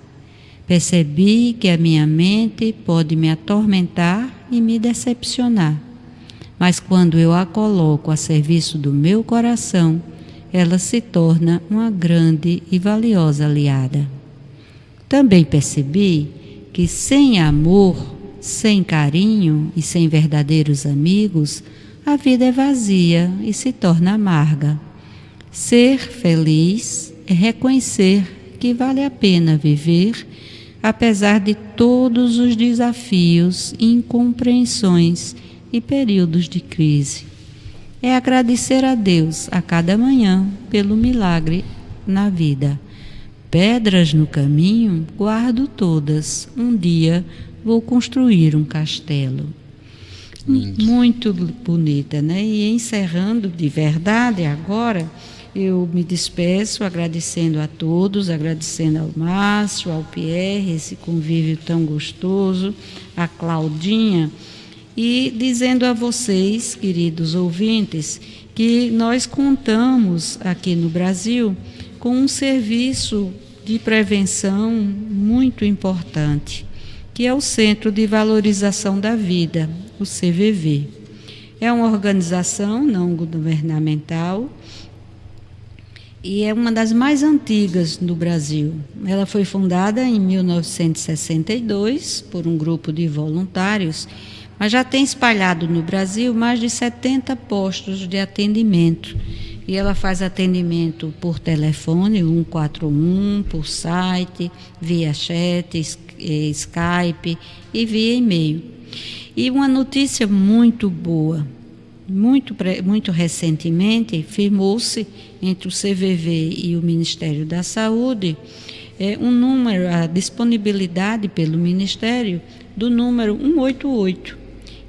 S4: Percebi que a minha mente pode me atormentar e me decepcionar, mas quando eu a coloco a serviço do meu coração, ela se torna uma grande e valiosa aliada. Também percebi que sem amor, sem carinho e sem verdadeiros amigos, a vida é vazia e se torna amarga. Ser feliz é reconhecer que vale a pena viver, apesar de todos os desafios, incompreensões e períodos de crise. É agradecer a Deus a cada manhã pelo milagre na vida. Pedras no caminho, guardo todas. Um dia vou construir um castelo. Muito bonita, né? E encerrando de verdade agora, eu me despeço agradecendo a todos, agradecendo ao Márcio, ao Pierre, esse convívio tão gostoso, a Claudinha, e dizendo a vocês, queridos ouvintes, que nós contamos aqui no Brasil com um serviço de prevenção muito importante, que é o Centro de Valorização da Vida, o CVV. É uma organização não governamental e é uma das mais antigas no Brasil. Ela foi fundada em 1962 por um grupo de voluntários, mas já tem espalhado no Brasil mais de 70 postos de atendimento. E ela faz atendimento por telefone, 141, por site, via chat, Skype e via e-mail. E uma notícia muito boa, muito recentemente, firmou-se entre o CVV e o Ministério da Saúde a disponibilidade pelo Ministério do número 188.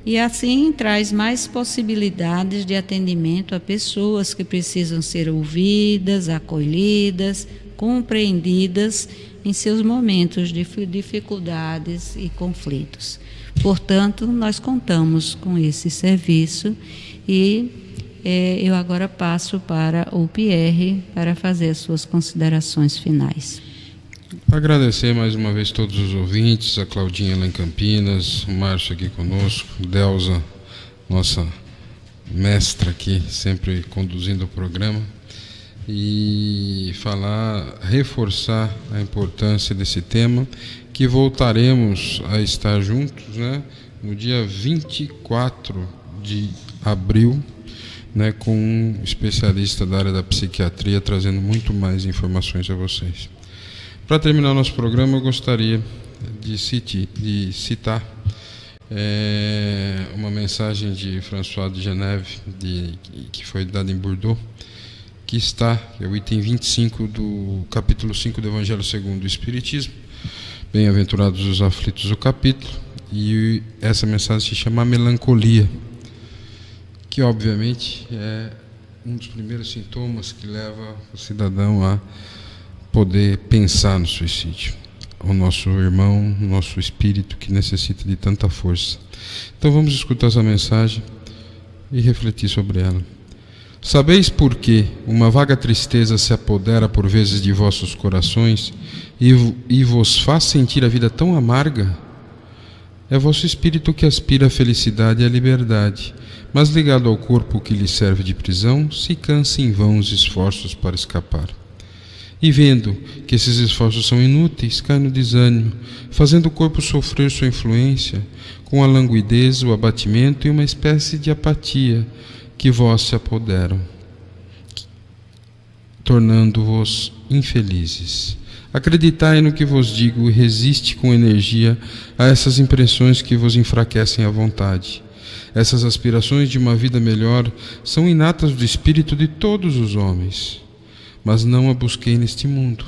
S4: E assim traz mais possibilidades de atendimento a pessoas que precisam ser ouvidas, acolhidas, compreendidas em seus momentos de dificuldades e conflitos. Portanto, nós contamos com esse serviço e eu agora passo para o Pierre para fazer as suas considerações finais.
S3: Agradecer mais uma vez todos os ouvintes, a Claudinha lá em Campinas, o Márcio aqui conosco, Delza, nossa mestra aqui, sempre conduzindo o programa, e reforçar a importância desse tema, que voltaremos a estar juntos, né, no dia 24 de abril, né, com um especialista da área da psiquiatria, trazendo muito mais informações a vocês. Para terminar o nosso programa, eu gostaria de citar uma mensagem de François de Geneve, que foi dada em Bordeaux, que é o item 25 do capítulo 5 do Evangelho segundo o Espiritismo. Bem-aventurados os aflitos, o capítulo, e essa mensagem se chama Melancolia, que obviamente é um dos primeiros sintomas que leva o cidadão a poder pensar no suicídio. O nosso irmão, o nosso espírito que necessita de tanta força. Então vamos escutar essa mensagem e refletir sobre ela. Sabeis por que uma vaga tristeza se apodera por vezes de vossos corações e vos faz sentir a vida tão amarga? É vosso espírito que aspira à felicidade e à liberdade, mas ligado ao corpo que lhe serve de prisão, se cansa em vão os esforços para escapar. E vendo que esses esforços são inúteis, cai no desânimo, fazendo o corpo sofrer sua influência, com a languidez, o abatimento e uma espécie de apatia que vós se apoderam, tornando-vos infelizes. Acreditai no que vos digo e resiste com energia a essas impressões que vos enfraquecem a vontade. Essas aspirações de uma vida melhor são inatas do espírito de todos os homens, mas não a busquei neste mundo.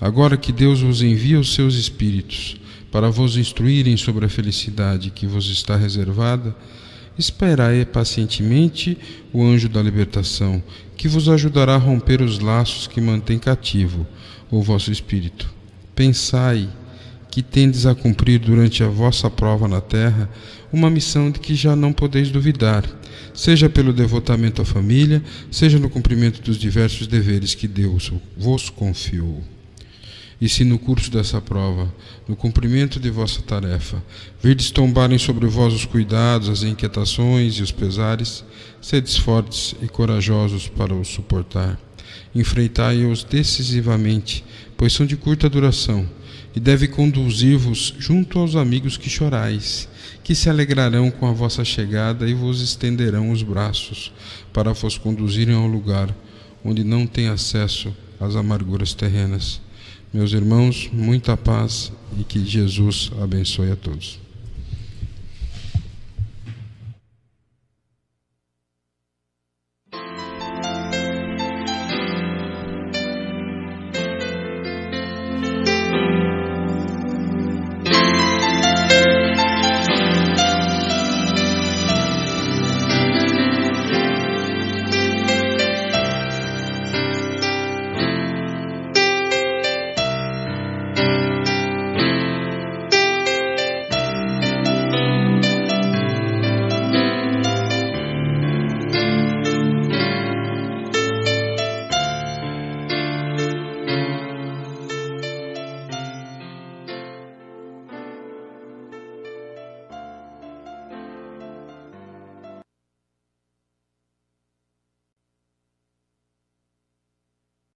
S3: Agora que Deus vos envia os seus espíritos para vos instruírem sobre a felicidade que vos está reservada, esperai pacientemente o anjo da libertação, que vos ajudará a romper os laços que mantêm cativo o vosso espírito. Pensai que tendes a cumprir durante a vossa prova na terra uma missão de que já não podeis duvidar, seja pelo devotamento à família, seja no cumprimento dos diversos deveres que Deus vos confiou. E se no curso dessa prova, no cumprimento de vossa tarefa, virdes tombarem sobre vós os cuidados, as inquietações e os pesares, sedes fortes e corajosos para os suportar. Enfrentai-os decisivamente, pois são de curta duração, e deve conduzir-vos junto aos amigos que chorais, que se alegrarão com a vossa chegada e vos estenderão os braços, para vos conduzirem ao lugar onde não tem acesso às amarguras terrenas. Meus irmãos, muita paz e que Jesus abençoe a todos.